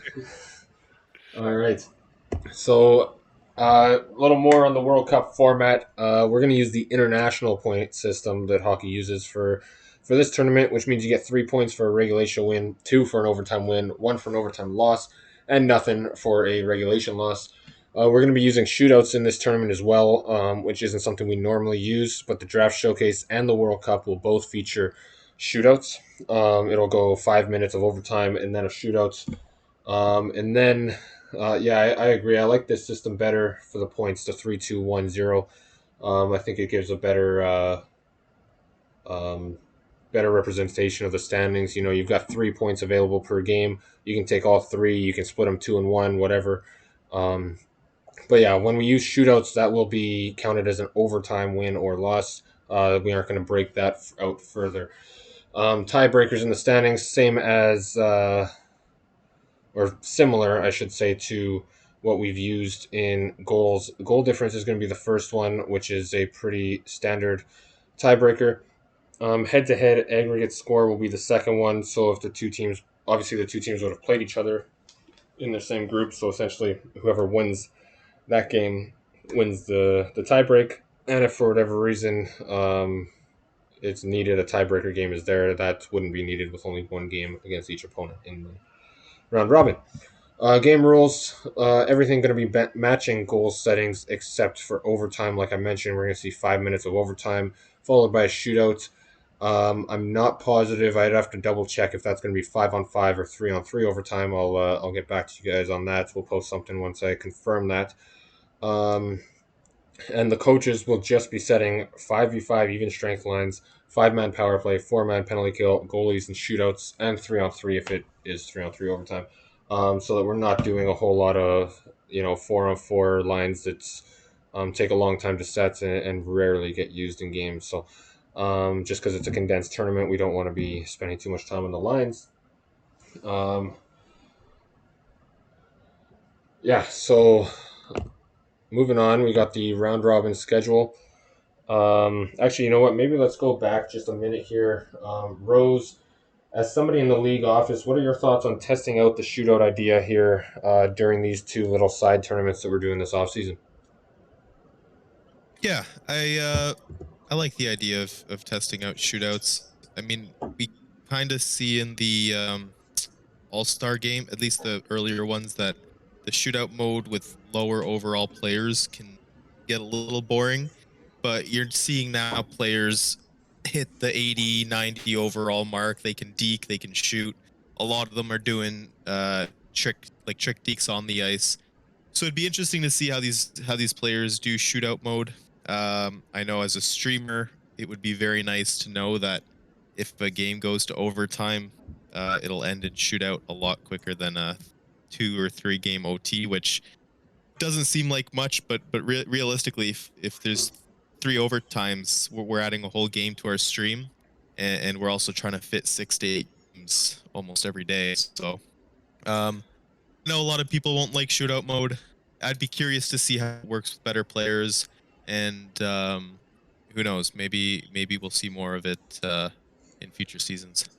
All right, so a little more on the World Cup format. We're going to use the international point system that hockey uses for this tournament, which means you get 3 points for a regulation win, 2 for an overtime win, 1 for an overtime loss, and nothing for a regulation loss. We're going to be using shootouts in this tournament as well, which isn't something we normally use, but the Draft Showcase and the World Cup will both feature shootouts. It'll go 5 minutes of overtime and then a shootout. And then Yeah, I agree. I like this system better for the points, the 3-2-1-0. I think it gives a um, better representation of the standings. You know, you've got 3 points available per game. You can take all three. You can split them 2-1, whatever. Um, but yeah, when we use shootouts, that will be counted as an overtime win or loss. We aren't going to break that out further. Tiebreakers in the standings, same as or similar, I should say, to what we've used in goals. Goal difference is going to be the first one, which is a pretty standard tiebreaker. Head to head aggregate score will be the second one. So if the two teams, obviously the two teams would have played each other in the same group. So essentially, whoever wins that game wins the tiebreak. And if for whatever reason it's needed, a tiebreaker game is there, that wouldn't be needed with only one game against each opponent in the round robin. Game rules, everything going to be matching goal settings except for overtime. Like I mentioned, we're going to see 5 minutes of overtime followed by a shootout. I'm not positive. I'd have to double check if that's going to be 5-on-5 or 3-on-3 overtime. I'll get back to you guys on that. We'll post something once I confirm that. Um, and the coaches will just be setting 5v5 even strength lines, 5-man power play, 4-man penalty kill, goalies and shootouts, and 3-on-3 if it is 3-on-3 overtime. So that we're not doing a whole lot of 4-on-4 lines that take a long time to set and rarely get used in games. So just because it's a condensed tournament, we don't want to be spending too much time on the lines. Yeah, so moving on, we got the round robin schedule. Actually, you know what? Maybe let's go back just a minute here. Rose, as somebody in the league office, what are your thoughts on testing out the shootout idea here during these two little side tournaments that we're doing this offseason? Yeah, I like the idea of testing out shootouts. I mean, we kind of see in the All-Star game, at least the earlier ones, that the shootout mode with lower overall players can get a little boring, but you're seeing now players hit the 80, 90 overall mark. They can deke, they can shoot. A lot of them are doing trick dekes on the ice. So it'd be interesting to see how these players do shootout mode. I know as a streamer, it would be very nice to know that if a game goes to overtime, it'll end in shootout a lot quicker than a 2 or 3 game OT, which doesn't seem like much, but realistically, if there's 3 overtimes, we're adding a whole game to our stream, and we're also trying to fit 6 to 8 games almost every day. So, I know a lot of people won't like shootout mode. I'd be curious to see how it works with better players, and who knows? Maybe we'll see more of it in future seasons.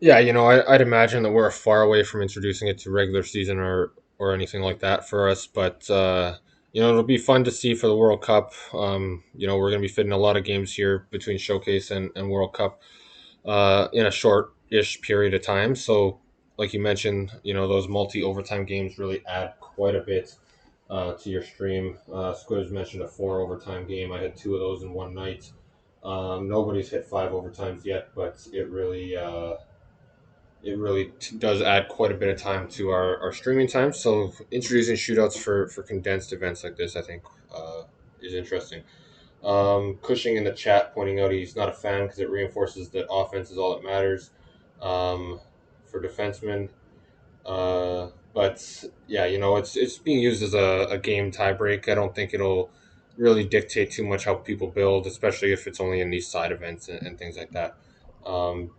Yeah, I'd imagine that we're far away from introducing it to regular season or anything like that for us, but it'll be fun to see for the World Cup. We're going to be fitting a lot of games here between Showcase and World Cup in a short-ish period of time. So, like you mentioned, those multi-overtime games really add quite a bit to your stream. Squibbs mentioned a 4 overtime game. I had 2 of those in one night. Nobody's hit 5 overtimes yet, but it really does add quite a bit of time to our streaming time. So introducing shootouts for condensed events like this, I think, is interesting. Cushing in the chat pointing out he's not a fan because it reinforces that offense is all that matters for defensemen. But yeah, it's being used as a game tiebreak. I don't think it'll really dictate too much how people build, especially if it's only in these side events and things like that. Um,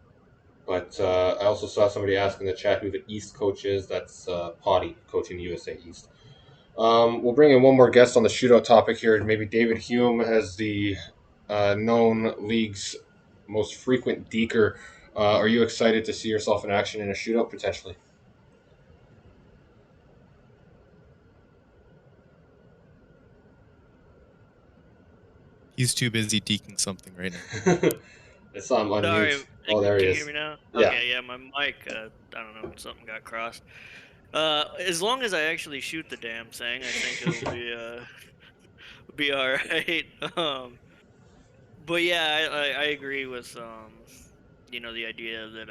but I also saw somebody ask in the chat who the East coach is. That's Potty coaching USA East. We'll bring in one more guest on the shootout topic here. Maybe David Hume as the known league's most frequent deker. Are you excited to see yourself in action in a shootout potentially? He's too busy deking something right now. It's on Sorry, unmute. Oh, there he can you is. hear me now? Yeah. Okay, yeah, my mic, I don't know, something got crossed. As long as I actually shoot the damn thing, I think it'll be all right. But yeah, I agree with the idea that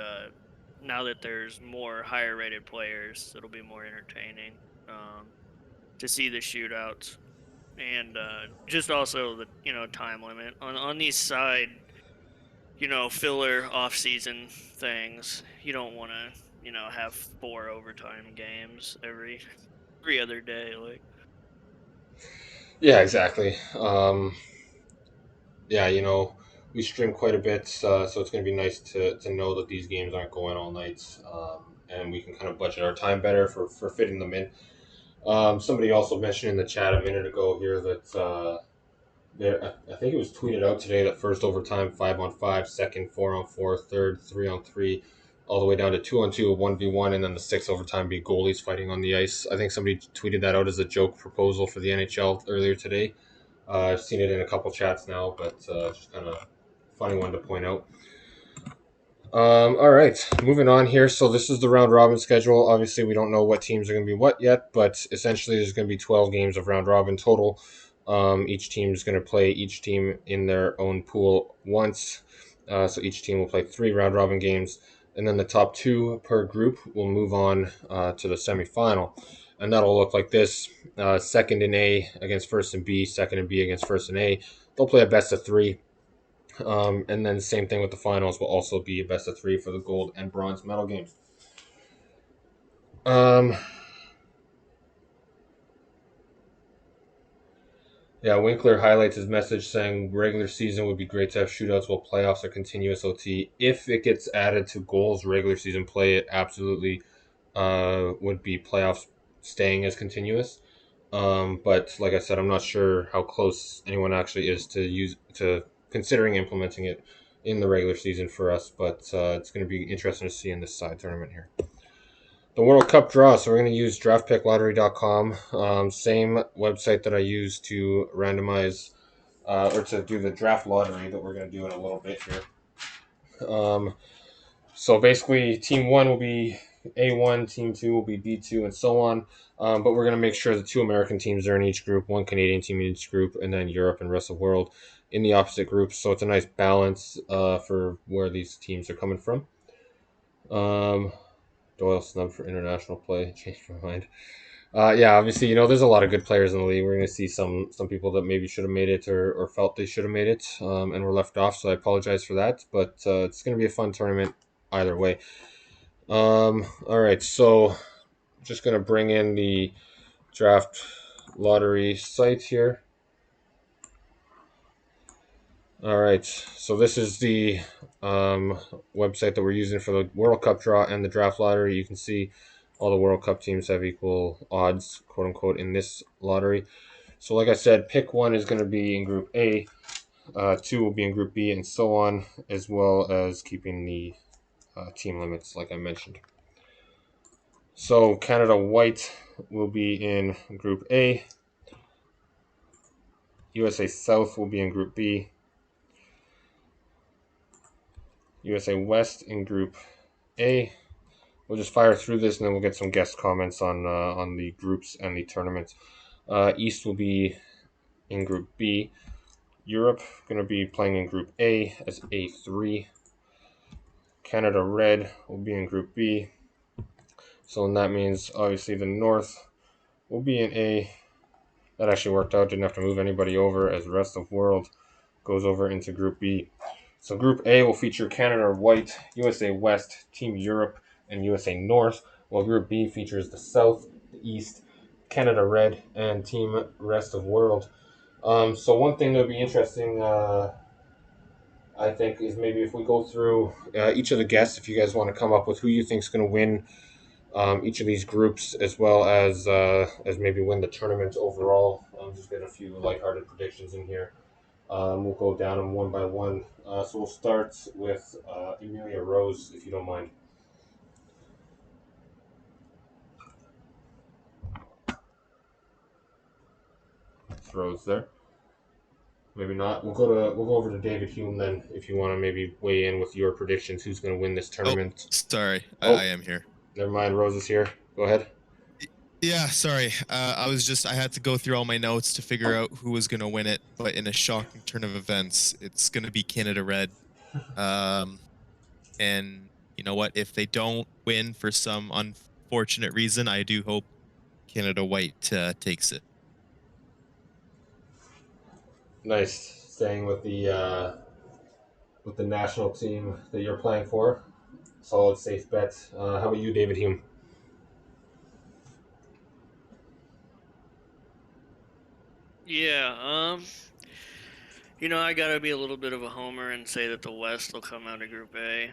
now that there's more higher rated players, it'll be more entertaining. to see the shootouts, and just also the time limit on these side filler off season things. You don't want to have 4 overtime games every other day. Like, Yeah, exactly. Yeah, we stream quite a bit, so it's going to be nice to know that these games aren't going all night, and we can kind of budget our time better for fitting them in. Somebody also mentioned in the chat a minute ago here that I think it was tweeted out today that first overtime 5-on-5, second 4-on-4, third 3-on-3, all the way down to 2-on-2, 1v1, and then the sixth overtime be goalies fighting on the ice. I think somebody tweeted that out as a joke proposal for the NHL earlier today. I've seen it in a couple chats now, but just kind of funny one to point out. All right, moving on here. So this is the round robin schedule. Obviously, we don't know what teams are going to be what yet, but essentially there's going to be 12 games of round robin total. Each team is going to play each team in their own pool once. So each team will play 3 round robin games, and then the top 2 per group will move on to the semifinal. And that'll look like this: second in A against first in B, second in B against first in A. They'll play a best of 3. And then same thing with the finals will also be a best of 3 for the gold and bronze medal games. Yeah, Winkler highlights his message saying regular season would be great to have shootouts while playoffs are continuous OT. If it gets added to goals regular season play, it absolutely would be playoffs staying as continuous. But like I said, I'm not sure how close anyone actually is to considering implementing it in the regular season for us. But it's going to be interesting to see in this side tournament here. The World Cup draw. So we're going to use draftpicklottery.com, same website that I use to randomize or to do the draft lottery that we're going to do in a little bit here. So basically, Team 1 will be A1, Team 2 will be B2, and so on. But we're going to make sure the 2 American teams are in each group, 1 Canadian team in each group, and then Europe and rest of the world in the opposite groups. So it's a nice balance for where these teams are coming from. Doyle snub for international play. Changed my mind. Yeah, obviously, there's a lot of good players in the league. We're going to see some people that maybe should have made it or felt they should have made it and were left off. So I apologize for that. But it's going to be a fun tournament either way. All right, so just going to bring in the draft lottery site here. All right, so this is the website that we're using for the World Cup draw and the draft lottery. You can see all the World Cup teams have equal odds, quote unquote, in this lottery. So like I said, pick 1 is going to be in Group A, 2 will be in Group B, and so on, as well as keeping the team limits like I mentioned. So Canada White will be in Group A. USA South will be in Group B. USA West in Group A. We'll just fire through this and then we'll get some guest comments on the groups and the tournaments. East will be in Group B. Europe going to be playing in Group A as A3. Canada Red will be in Group B. So that means obviously the North will be in A. That actually worked out. Didn't have to move anybody over as the rest of the world goes over into Group B. So Group A will feature Canada White, USA West, Team Europe, and USA North, while Group B features the South, the East, Canada Red, and Team Rest of World. So one thing that would be interesting, I think, is maybe if we go through each of the guests, if you guys want to come up with who you think is going to win each of these groups, as well as maybe win the tournament overall. Just get a few lighthearted predictions in here. We'll go down them one by one. So we'll start with Emilia Rose, if you don't mind. It's Rose there. Maybe not. We'll go over to David Hume then, if you want to maybe weigh in with your predictions. Who's going to win this tournament? Oh, sorry, Oh. I am here. Never mind. Rose is here. Go ahead. Yeah, sorry. I had to go through all my notes to figure out who was going to win it, but in a shocking turn of events, it's going to be Canada Red. And you know what? If they don't win for some unfortunate reason, I do hope Canada White takes it. Nice. Staying with the national team that you're playing for. Solid, safe bet. How about you, David Hume? Yeah, I gotta be a little bit of a homer and say that the West will come out of Group A.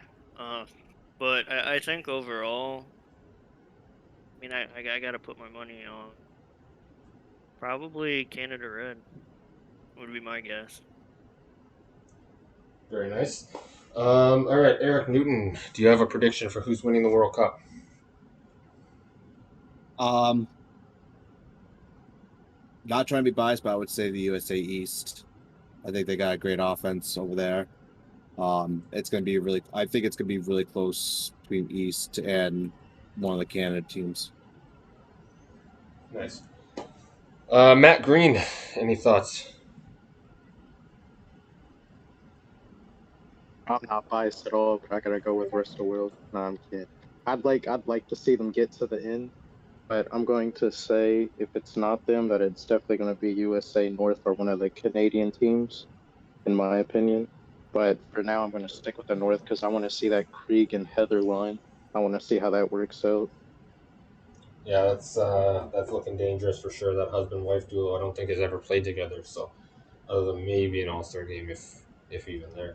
But I think overall, I gotta put my money on probably Canada Red would be my guess. Very nice. All right, Eric Newton, do you have a prediction for who's winning the World Cup? Not trying to be biased, but I would say the USA East. I think they got a great offense over there. It's going to be really. I think it's going to be really close between East and one of the Canada teams. Nice. Matt Green, any thoughts? I'm not biased at all, but I gotta go with rest of the world. No, I'm kidding. I'd like to see them get to the end, but I'm going to say if it's not them, that it's definitely going to be USA North or one of the Canadian teams, in my opinion. But for now, I'm going to stick with the North because I want to see that Krieg and Heather line. I want to see how that works out. Yeah, that's looking dangerous for sure. That husband-wife duo, I don't think has ever played together. So, other than maybe an All-Star game, if even there.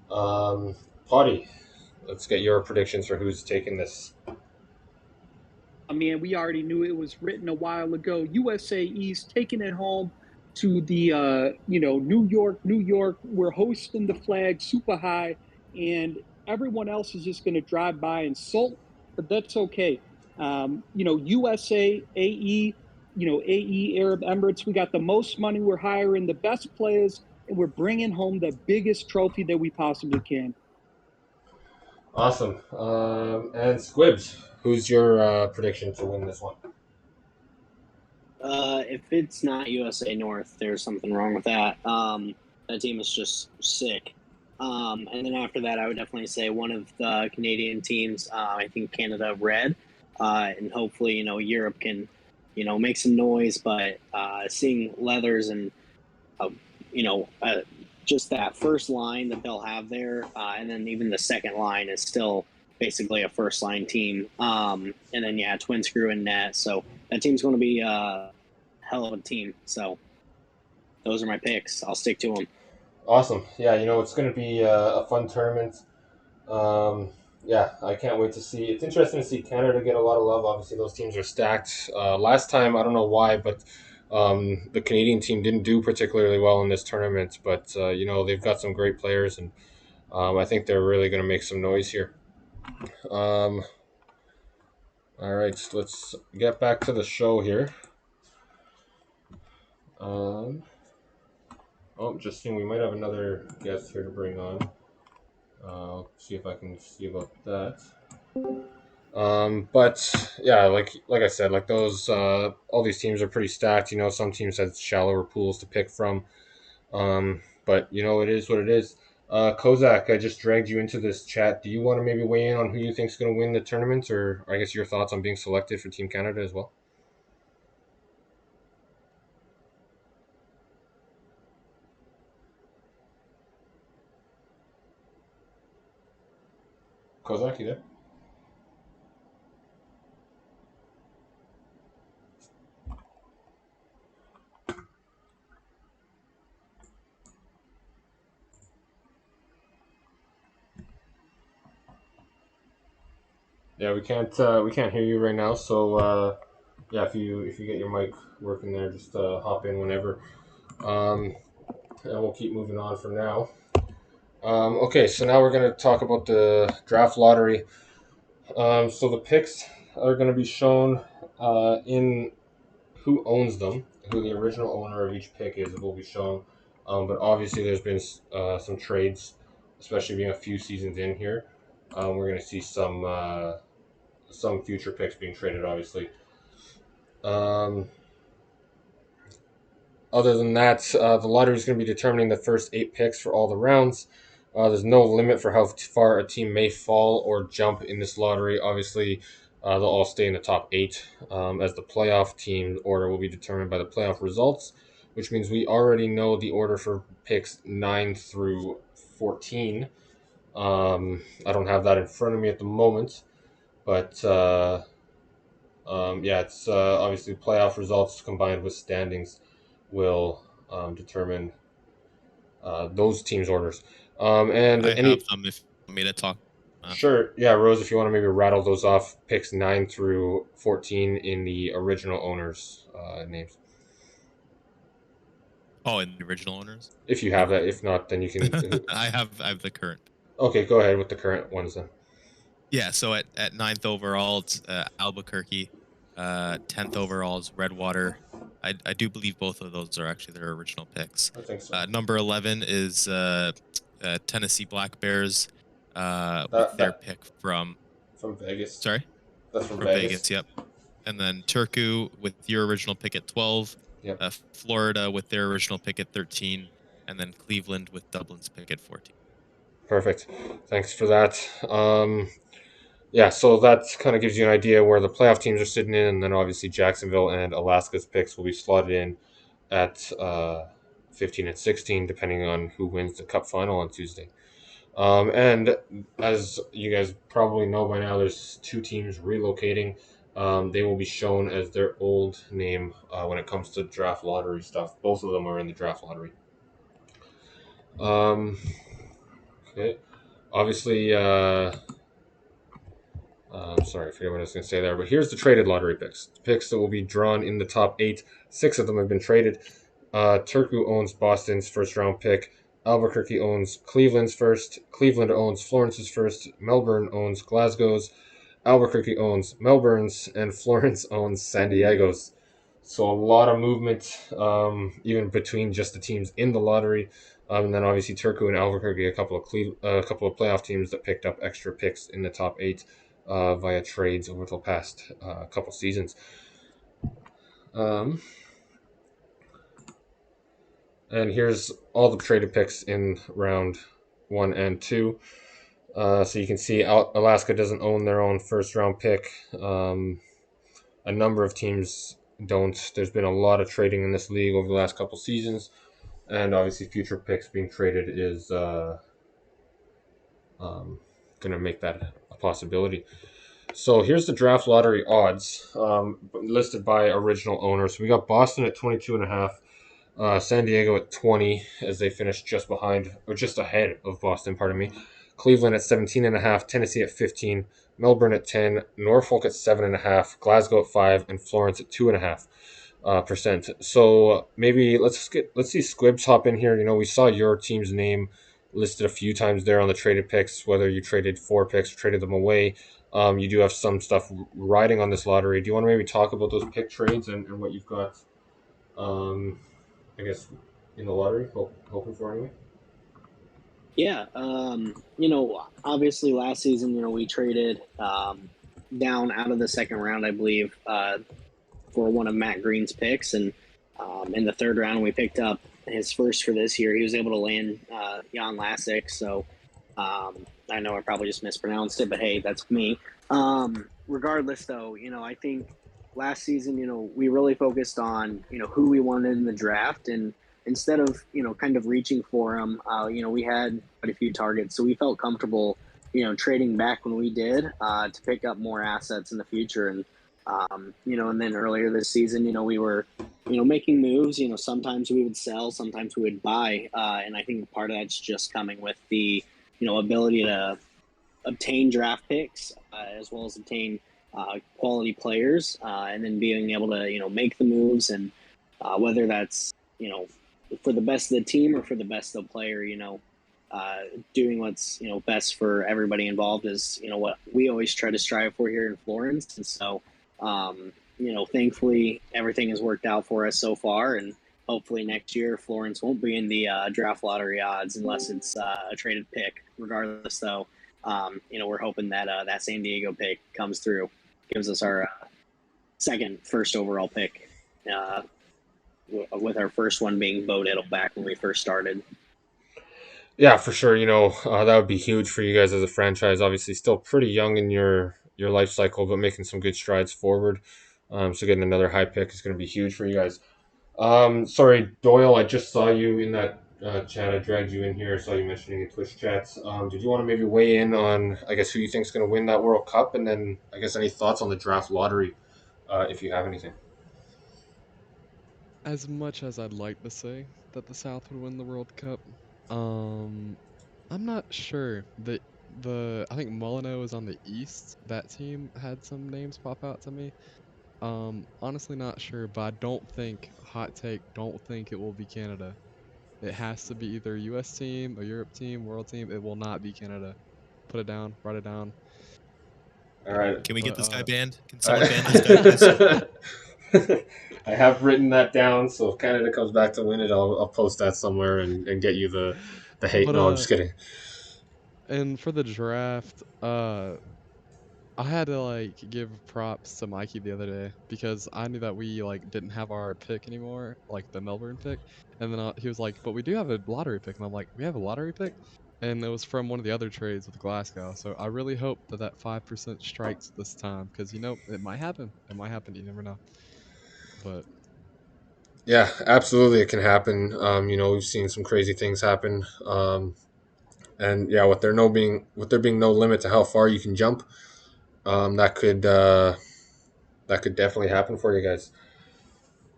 Potty, let's get your predictions for who's taking this. I mean, we already knew it was written a while ago. USA East taking it home to the New York, New York. We're hosting the flag super high, and everyone else is just going to drive by and salt, but that's okay. USA, AE, AE Arab Emirates. We got the most money. We're hiring the best players, and we're bringing home the biggest trophy that we possibly can. Awesome. And Squibs, who's your prediction to win this one? If it's not USA North, there's something wrong with that. That team is just sick. And then after that, I would definitely say one of the Canadian teams. I think Canada Red, and hopefully Europe can make some noise. But seeing Leathers and just that first line that they'll have there, and then even the second line is still basically a first line team. And then Twin Screw and net. So that team's going to be a hell of a team. So those are my picks. I'll stick to them. Awesome. Yeah, it's going to be a fun tournament. I can't wait to see. It's interesting to see Canada get a lot of love. Obviously, those teams are stacked. Last time, I don't know why, but the Canadian team didn't do particularly well in this tournament. But they've got some great players, and I think they're really going to make some noise here. All right, let's get back to the show here. Just seeing, we might have another guest here to bring on. I'll see if I can see about that. But yeah, like I said, like those all these teams are pretty stacked. Some teams have shallower pools to pick from. But it is what it is. Kozak, I just dragged you into this chat. Do you want to maybe weigh in on who you think is going to win the tournament, or I guess your thoughts on being selected for Team Canada as well? Kozak, you there? Yeah, we can't hear you right now. So if you get your mic working there, just hop in whenever. And we'll keep moving on from now. Okay, so now we're going to talk about the draft lottery. So the picks are going to be shown in who owns them, who the original owner of each pick is, will be shown. But obviously, there's been some trades, especially being a few seasons in here. We're going to see some future picks being traded, obviously. Other than that, the lottery is going to be determining the first 8 picks for all the rounds. There's no limit for how far a team may fall or jump in this lottery. Obviously, They'll all stay in the top 8, as the playoff team order will be determined by the playoff results, which means we already know the order for picks 9 through 14. I don't have that in front of me at the moment, but yeah, it's obviously playoff results combined with standings will determine those teams' orders. And I any have them if you want me to talk. Sure, yeah, Rose, if you want to maybe rattle those off, picks 9 through 14 in the original owners' names, Oh, in the original owners? if you have that. If not, then you can. I have the current. Okay, go ahead with the current ones then. Yeah, so at 9th overall, it's Albuquerque. 10th overall is Redwater. I do believe both of those are actually their original picks. I think so. Number 11 is Tennessee Black Bears with their pick from Vegas. Sorry? That's from Vegas, yep. And then Turku with your original pick at 12. Yep. Florida with their original pick at 13. And then Cleveland with Dublin's pick at 14. Perfect. Thanks for that. Yeah, so that kind of gives you an idea where the playoff teams are sitting in, and then obviously Jacksonville and Alaska's picks will be slotted in at 15 and 16, depending on who wins the Cup final on Tuesday. And as you guys probably know by now, there's 2 teams relocating. They will be shown as their old name when it comes to draft lottery stuff. Both of them are in the draft lottery. Okay. Obviously, sorry, I forget what I was going to say there, but here's the traded lottery picks. The picks that will be drawn in the top 8. 6 of them have been traded. Turku owns Boston's first round pick. Albuquerque owns Cleveland's first. Cleveland owns Florence's first. Melbourne owns Glasgow's. Albuquerque owns Melbourne's. And Florence owns San Diego's. So a lot of movement, even between just the teams in the lottery. And then obviously Turku and Albuquerque, a couple of playoff teams that picked up extra picks in the top 8 via trades over the past couple seasons. And here's all the traded picks in round 1 and 2. So you can see Alaska doesn't own their own first round pick. A number of teams don't. There's been a lot of trading in this league over the last couple seasons. And obviously future picks being traded is going to make that a possibility. So here's the draft lottery odds listed by original owners. We got Boston at 22.5. San Diego at 20 as they finished just ahead of Boston, pardon me. Cleveland at 17.5, Tennessee at 15, Melbourne at 10, Norfolk at 7.5, Glasgow at 5, and Florence at 2.5%. So maybe let's see Squibs hop in here. You know, we saw your team's name listed a few times there on the traded picks, whether you traded 4 picks or traded them away. You do have some stuff riding on this lottery. Do you want to maybe talk about those pick trades and what you've got? I guess in the lottery, hoping for anyway. Yeah, obviously last season, we traded down out of the second round, I believe, for one of Matt Green's picks, and in the third round we picked up his first for this year. He was able to land Jan Lasic, so I know I probably just mispronounced it, but hey, that's me. Regardless, though, I think last season, we really focused on, who we wanted in the draft, and instead of, kind of reaching for them, we had quite a few targets, so we felt comfortable, trading back when we did to pick up more assets in the future. And, and then earlier this season, we were, making moves. Sometimes we would sell, sometimes we would buy, and I think part of that's just coming with the, ability to obtain draft picks as well as obtain quality players, and then being able to, make the moves, and whether that's, for the best of the team or for the best of the player, doing what's, best for everybody involved is, what we always try to strive for here in Florence. And so, thankfully everything has worked out for us so far, and hopefully next year Florence won't be in the draft lottery odds unless it's a traded pick. Regardless, though, we're hoping that that San Diego pick comes through, gives us our second first overall pick, with our first one being Bo Diddle back when we first started. Yeah, for sure. That would be huge for you guys as a franchise. Obviously, still pretty young in your your life cycle, but making some good strides forward. So getting another high pick is going to be huge for you guys. Sorry, Doyle, I just saw you in that chat. I dragged you in here. I saw you mentioning in Twitch chats. Did you want to maybe weigh in on, I guess, who you think is going to win that World Cup, and then I guess any thoughts on the draft lottery, if you have anything? As much as I'd like to say that the South would win the World Cup, I'm not sure. I think Molyneux is on the East. That team had some names pop out to me. Honestly not sure, but I don't think, hot take, don't think it will be Canada. It has to be either a US team, a Europe team, world team. It will not be Canada. Put it down, write it down. All right. Can we get But, this guy banned? Can someone ban this guy? I have written that down, so if Canada comes back to win it, I'll post that somewhere and get you the hate. But, No, I'm just kidding. And for the draft, I had to give props to Mikey the other day because I knew that we didn't have our pick anymore, like the Melbourne pick, and then he was like, "But we do have a lottery pick," and I'm like, "We have a lottery pick," and it was from one of the other trades with Glasgow. So I really hope that 5% strikes this time because it might happen. It might happen. You never know. But Yeah, absolutely, it can happen. We've seen some crazy things happen. And yeah, with there being no limit to how far you can jump, that could definitely happen for you guys.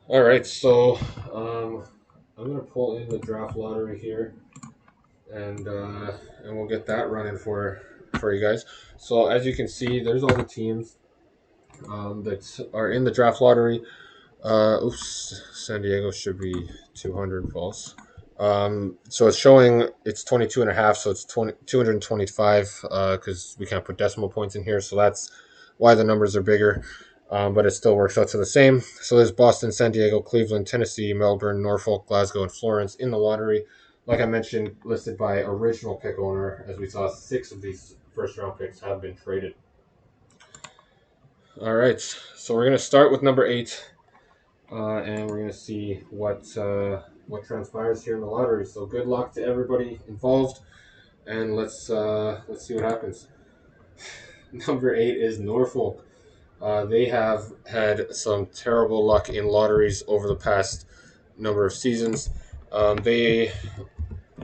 All right, so I'm gonna pull in the draft lottery here, and we'll get that running for you guys. So as you can see, there's all the teams that are in the draft lottery. San Diego should be 200 false. So it's showing it's 22.5, so it's 225 because we can't put decimal points in here, so that's why the numbers are bigger. But it still works out to the same. So there's Boston, San Diego, Cleveland, Tennessee, Melbourne, Norfolk, Glasgow, and Florence in the lottery. Like I mentioned, listed by original pick owner, as we saw 6 of these first round picks have been traded. All right, so we're going to start with number 8. And we're going to see what transpires here in the lottery. So good luck to everybody involved, and let's see what happens. Number 8 is Norfolk. They have had some terrible luck in lotteries over the past number of seasons. They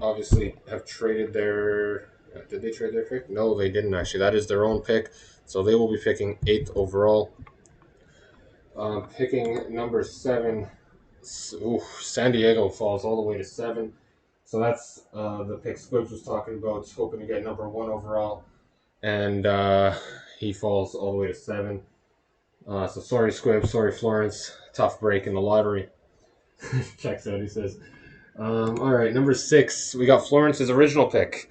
obviously have traded their... Did they trade their pick? No, they didn't actually. That is their own pick. So they will be picking 8th overall. Picking number 7, San Diego falls all the way to 7. So that's the pick Squibs was talking about, hoping to get number 1 overall. And he falls all the way to 7. So sorry, Squibs. Sorry, Florence. Tough break in the lottery. Checks out, he says. All right, number 6. We got Florence's original pick.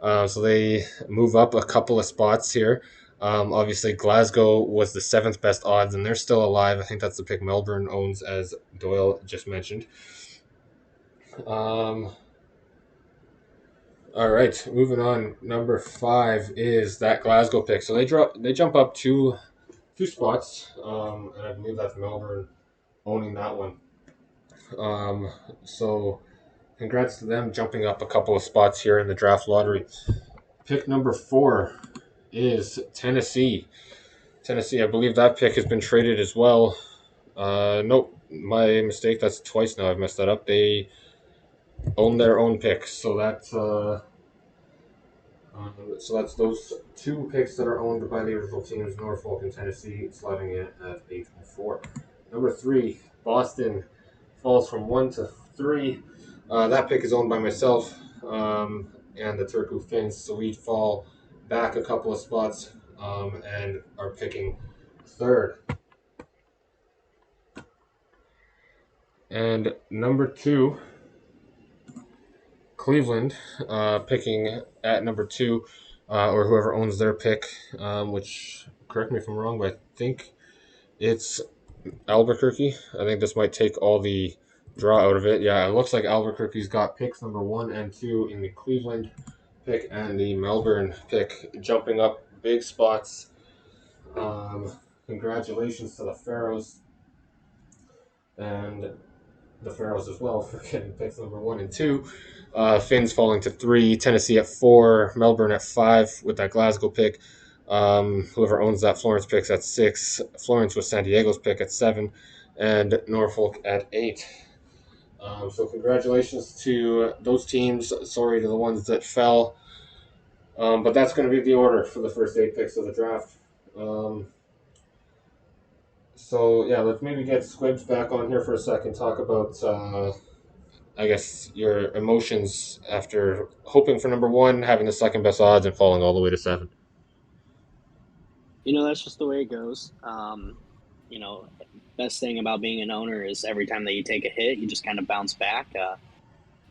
So they move up a couple of spots here. Obviously, Glasgow was the 7th best odds, and they're still alive. I think that's the pick Melbourne owns, as Doyle just mentioned. All right, moving on. Number 5 is that Glasgow pick. So they jump up two spots, and I believe that's Melbourne owning that one. So congrats to them jumping up a couple of spots here in the draft lottery. Pick number 4 is Tennessee. I believe that pick has been traded as well. Nope, my mistake. That's twice now I've messed that up. They own their own picks, so that's those 2 picks that are owned by the original teams, Norfolk and Tennessee, sliding in at 8 and 4. Number 3, Boston falls from 1 to 3. That pick is owned by myself and the Turku Finns, so we fall back a couple of spots and are picking 3rd. And number 2, Cleveland, picking at number 2, or whoever owns their pick, which, correct me if I'm wrong, but I think it's Albuquerque. I think this might take all the draw out of it. Yeah, it looks like Albuquerque's got picks number 1 and 2 in the Cleveland pick and the Melbourne pick, jumping up big spots. Congratulations to the Pharaohs and the Pharaohs as well for getting picks number 1 and 2. Finns falling to 3, Tennessee at 4, Melbourne at 5 with that Glasgow pick. Whoever owns that Florence pick's at 6. Florence was San Diego's pick at 7, and Norfolk at 8. So congratulations to those teams. Sorry to the ones that fell. But that's going to be the order for the first 8 picks of the draft. So yeah, let's maybe get Squibs back on here for a second. Talk about, I guess, your emotions after hoping for number 1, having the second best odds, and falling all the way to 7. That's just the way it goes. Best thing about being an owner is every time that you take a hit, you just kind of bounce back.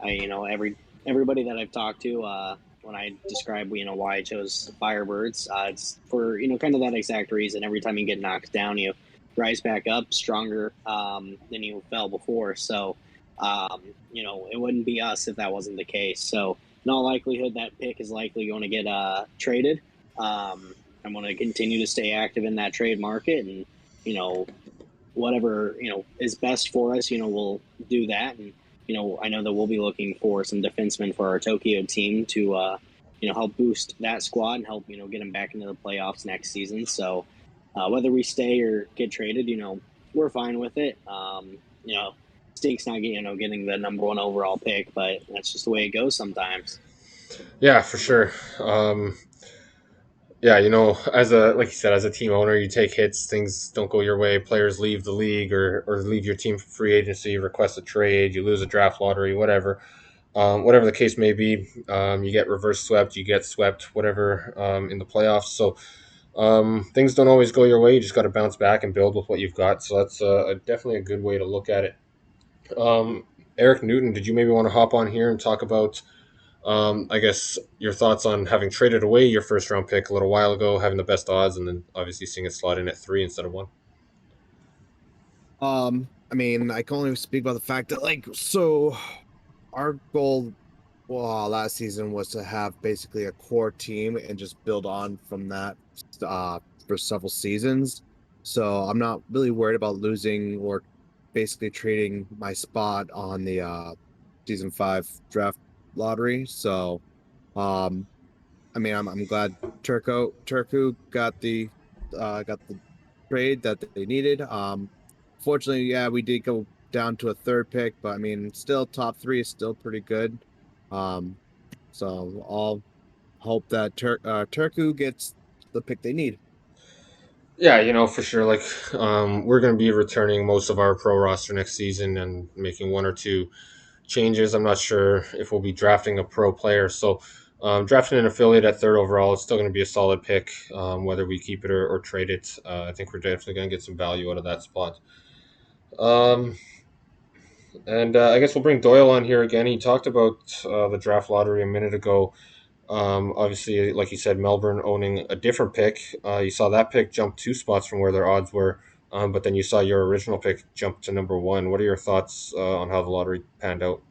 Everybody that I've talked to, when I describe, why I chose Firebirds, it's for, kind of that exact reason. Every time you get knocked down, you rise back up stronger than you fell before. So, it wouldn't be us if that wasn't the case. So, in all likelihood, that pick is likely going to get traded. I'm going to continue to stay active in that trade market, and whatever is best for us, we'll do that. And I know that we'll be looking for some defensemen for our Tokyo team to help boost that squad and help get them back into the playoffs next season. So whether we stay or get traded, we're fine with it. Stinks not getting the number 1 overall pick, but that's just the way it goes sometimes. Yeah, for sure. Yeah, like you said, as a team owner, you take hits, things don't go your way, players leave the league or leave your team for free agency, request a trade, you lose a draft lottery, whatever. Whatever the case may be, you get reverse swept, you get swept, whatever, in the playoffs. So things don't always go your way. You just got to bounce back and build with what you've got. So that's definitely a good way to look at it. Eric Newton, did you maybe want to hop on here and talk about I guess your thoughts on having traded away your first round pick a little while ago, having the best odds, and then obviously seeing it slot in at 3 instead of 1? I mean, I can only speak about the fact that, so our goal, last season was to have basically a core team and just build on from that for several seasons. So I'm not really worried about losing or basically trading my spot on the season 5 draft lottery. So, I mean, I'm glad Turku got the trade that they needed. Fortunately, yeah, we did go down to a 3rd pick, but I mean, still top 3 is still pretty good. So I'll hope that Turku gets the pick they need. Yeah, for sure. Like, we're going to be returning most of our pro roster next season and making 1 or 2 changes. I'm not sure if we'll be drafting a pro player. So, drafting an affiliate at 3rd overall is still going to be a solid pick, whether we keep it or trade it. I think we're definitely going to get some value out of that spot. And I guess we'll bring Doyle on here again. He talked about the draft lottery a minute ago. Obviously, like you said, Melbourne owning a different pick. You saw that pick jump 2 spots from where their odds were, but then you saw your original pick jump to number 1. What are your thoughts on how the lottery panned out?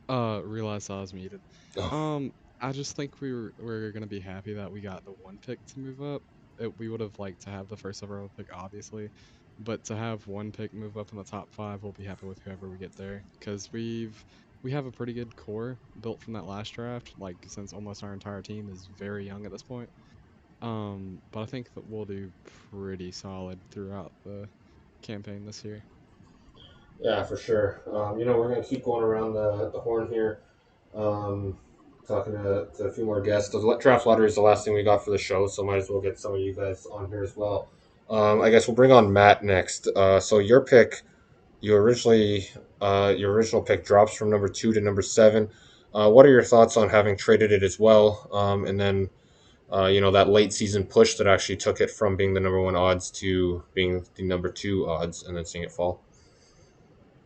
Realized I was muted. Oh. I just think we're gonna be happy that we got the 1 pick to move up. We would have liked to have the first overall pick, obviously, but to have 1 pick move up in the top 5, we'll be happy with whoever we get there, because we have a pretty good core built from that last draft. Like, since almost our entire team is very young at this point. But I think that we'll do pretty solid throughout the campaign this year. Yeah, for sure. We're going to keep going around the horn here, talking to a few more guests. The draft lottery is the last thing we got for the show, so might as well get some of you guys on here as well. I guess we'll bring on Matt next. So your pick, your original pick drops from number 2 to number 7. What are your thoughts on having traded it as well? And then, that late season push that actually took it from being the number 1 odds to being the number 2 odds, and then seeing it fall.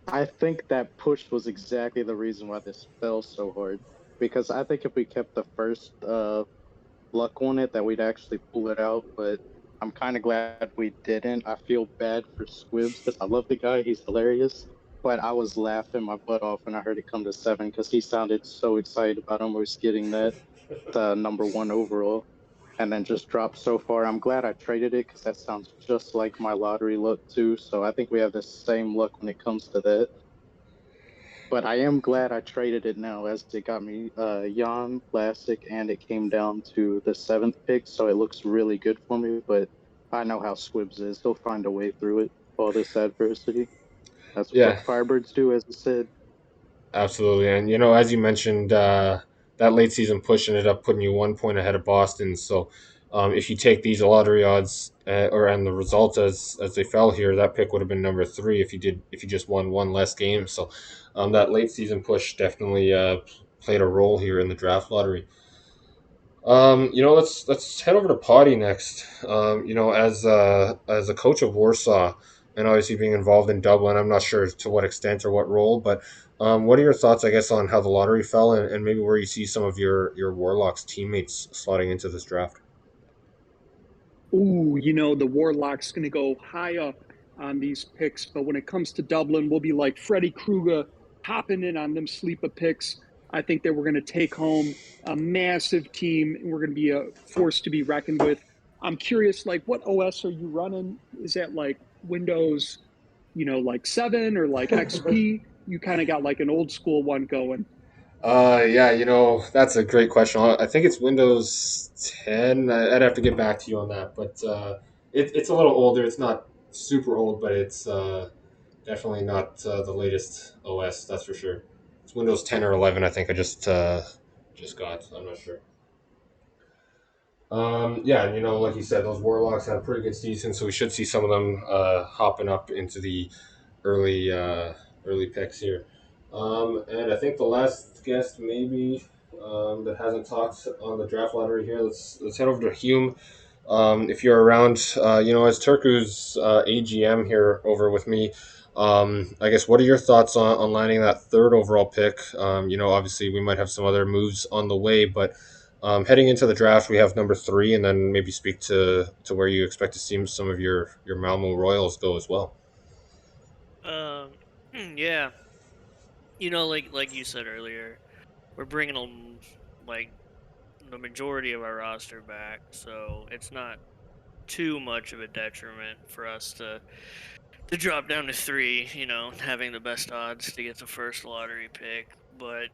I think that push was exactly the reason why this fell so hard. Because I think if we kept the first luck on it, that we'd actually pull it out. But I'm kind of glad we didn't. I feel bad for Squibs because I love the guy. He's hilarious. But I was laughing my butt off when I heard it come to 7 because he sounded so excited about almost getting that number 1 overall. And then just dropped so far. I'm glad I traded it because that sounds just like my lottery luck too. So I think we have the same luck when it comes to that. But I am glad I traded it now, as it got me Jan Vlasic, and it came down to the 7th pick, so it looks really good for me. But I know how Squibbs is; he'll find a way through it, all this adversity. That's Yeah, what Firebirds do, as I said. absolutely. And as you mentioned, that late season push ended up putting you 1 point ahead of Boston. So, if you take these lottery odds and the results as they fell here, that pick would have been number 3 if you just won one less game. So, that late season push definitely played a role here in the draft lottery. Let's head over to Potty next. As a coach of Warsaw, and obviously being involved in Dublin, I'm not sure to what extent or what role, but what are your thoughts, I guess, on how the lottery fell and maybe where you see some of your Warlocks teammates slotting into this draft? Ooh, the Warlock's going to go high up on these picks, but when it comes to Dublin, we'll be like Freddy Krueger hopping in on them sleeper picks. I think that we're going to take home a massive team, and we're going to be a force to be reckoned with. I'm curious, like, what OS are you running? Is that like Windows, like 7 or like XP? You kind of got like an old school one going. Yeah, that's a great question. I think it's Windows 10. I'd have to get back to you on that, but it's a little older. It's not super old, but it's definitely not the latest OS. That's for sure. It's Windows 10 or 11. I think I just got. I'm not sure. Yeah, and like you said, those Warlocks had a pretty good season, so we should see some of them hopping up into the early early picks here. And I think the last guest maybe that hasn't talked on the draft lottery here. Let's head over to Hume. If you're around, as Turku's AGM here over with me, I guess what are your thoughts on lining that third overall pick? Obviously we might have some other moves on the way, but heading into the draft, we have number 3, and then maybe speak to where you expect to see some of your Malmo Royals go as well. Um, yeah, like you said earlier, we're bringing like the majority of our roster back, so it's not too much of a detriment for us to drop down to 3. Having the best odds to get the first lottery pick, but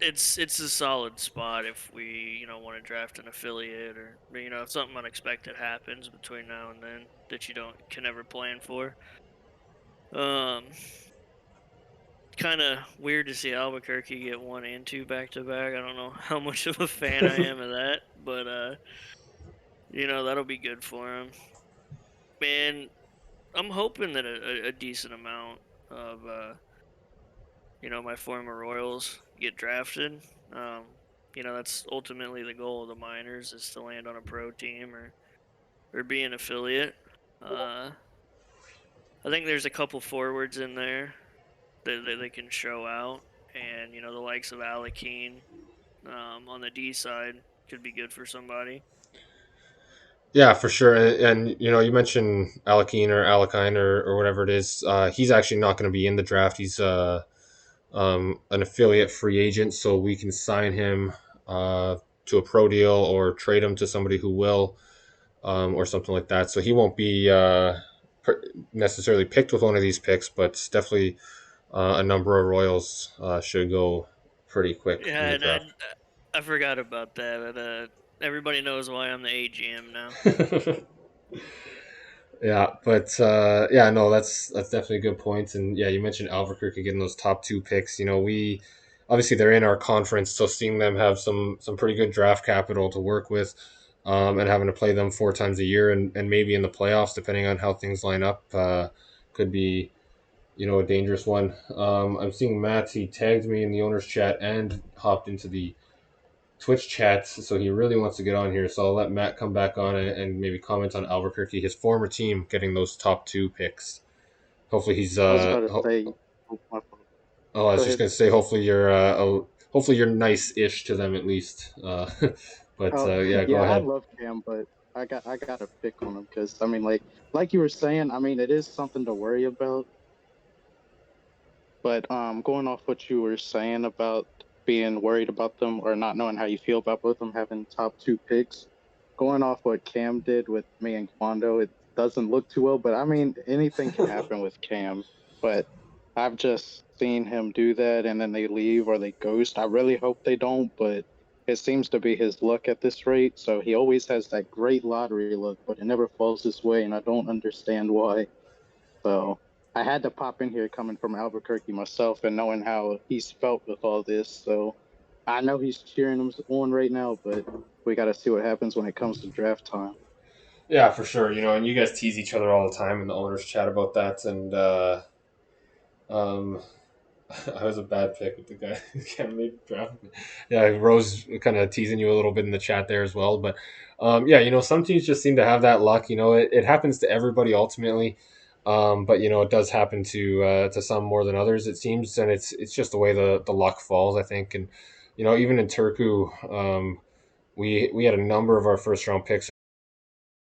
it's a solid spot if we want to draft an affiliate, or if something unexpected happens between now and then that you don't can never plan for. Um, Kind of weird to see Albuquerque get 1 and 2 back to back. I don't know how much of a fan I am of that, but that'll be good for him. Man, I'm hoping that a decent amount of my former Royals get drafted. Um, that's ultimately the goal of the minors, is to land on a pro team or be an affiliate. I think there's a couple forwards in there that they can show out, and the likes of Alakeen on the D side could be good for somebody. Yeah, for sure. And you mentioned Alakine or Alakine or whatever it is. He's actually not going to be in the draft. He's an affiliate free agent, so we can sign him to a pro deal or trade him to somebody who will, or something like that. So he won't be necessarily picked with one of these picks, but definitely a number of Royals should go pretty quick in Yeah, the and draft. I forgot about that. But everybody knows why I'm the AGM now. Yeah, but yeah, no, that's definitely a good point. And yeah, you mentioned Albuquerque getting those top 2 picks. We obviously they're in our conference, so seeing them have some pretty good draft capital to work with, and having to play them 4 times a year and maybe in the playoffs, depending on how things line up, could be a dangerous one. I'm seeing Matt. He tagged me in the owners chat and hopped into the Twitch chats, so he really wants to get on here. So I'll let Matt come back on and maybe comment on Albuquerque, his former team, getting those top 2 picks. Hopefully he's. I was about to say, oh, my fault. Oh, I was Go just ahead. gonna say, hopefully you're nice-ish to them at least. But Oh, yeah, go yeah, I ahead. love Cam, but I got to pick on him because I mean, like you were saying, I mean, it is something to worry about. But going off what you were saying about being worried about them or not knowing how you feel about both of them having top 2 picks, going off what Cam did with me and Quando, it doesn't look too well. But I mean, anything can happen with Cam. But I've just seen him do that and then they leave or they ghost. I really hope they don't, but it seems to be his luck at this rate. So he always has that great lottery luck, but it never falls his way, and I don't understand why. So I had to pop in here coming from Albuquerque myself and knowing how he's felt with all this. So I know he's cheering him on right now, but we got to see what happens when it comes to draft time. Yeah, for sure. And you guys tease each other all the time, and the owners chat about that. And I was a bad pick with the guy who can't make draft. Yeah, Rose kind of teasing you a little bit in the chat there as well. But yeah, some teams just seem to have that luck. It happens to everybody ultimately. But it does happen to some more than others, it seems, and it's just the way the luck falls, I think. And even in Turku, we had a number of our first round picks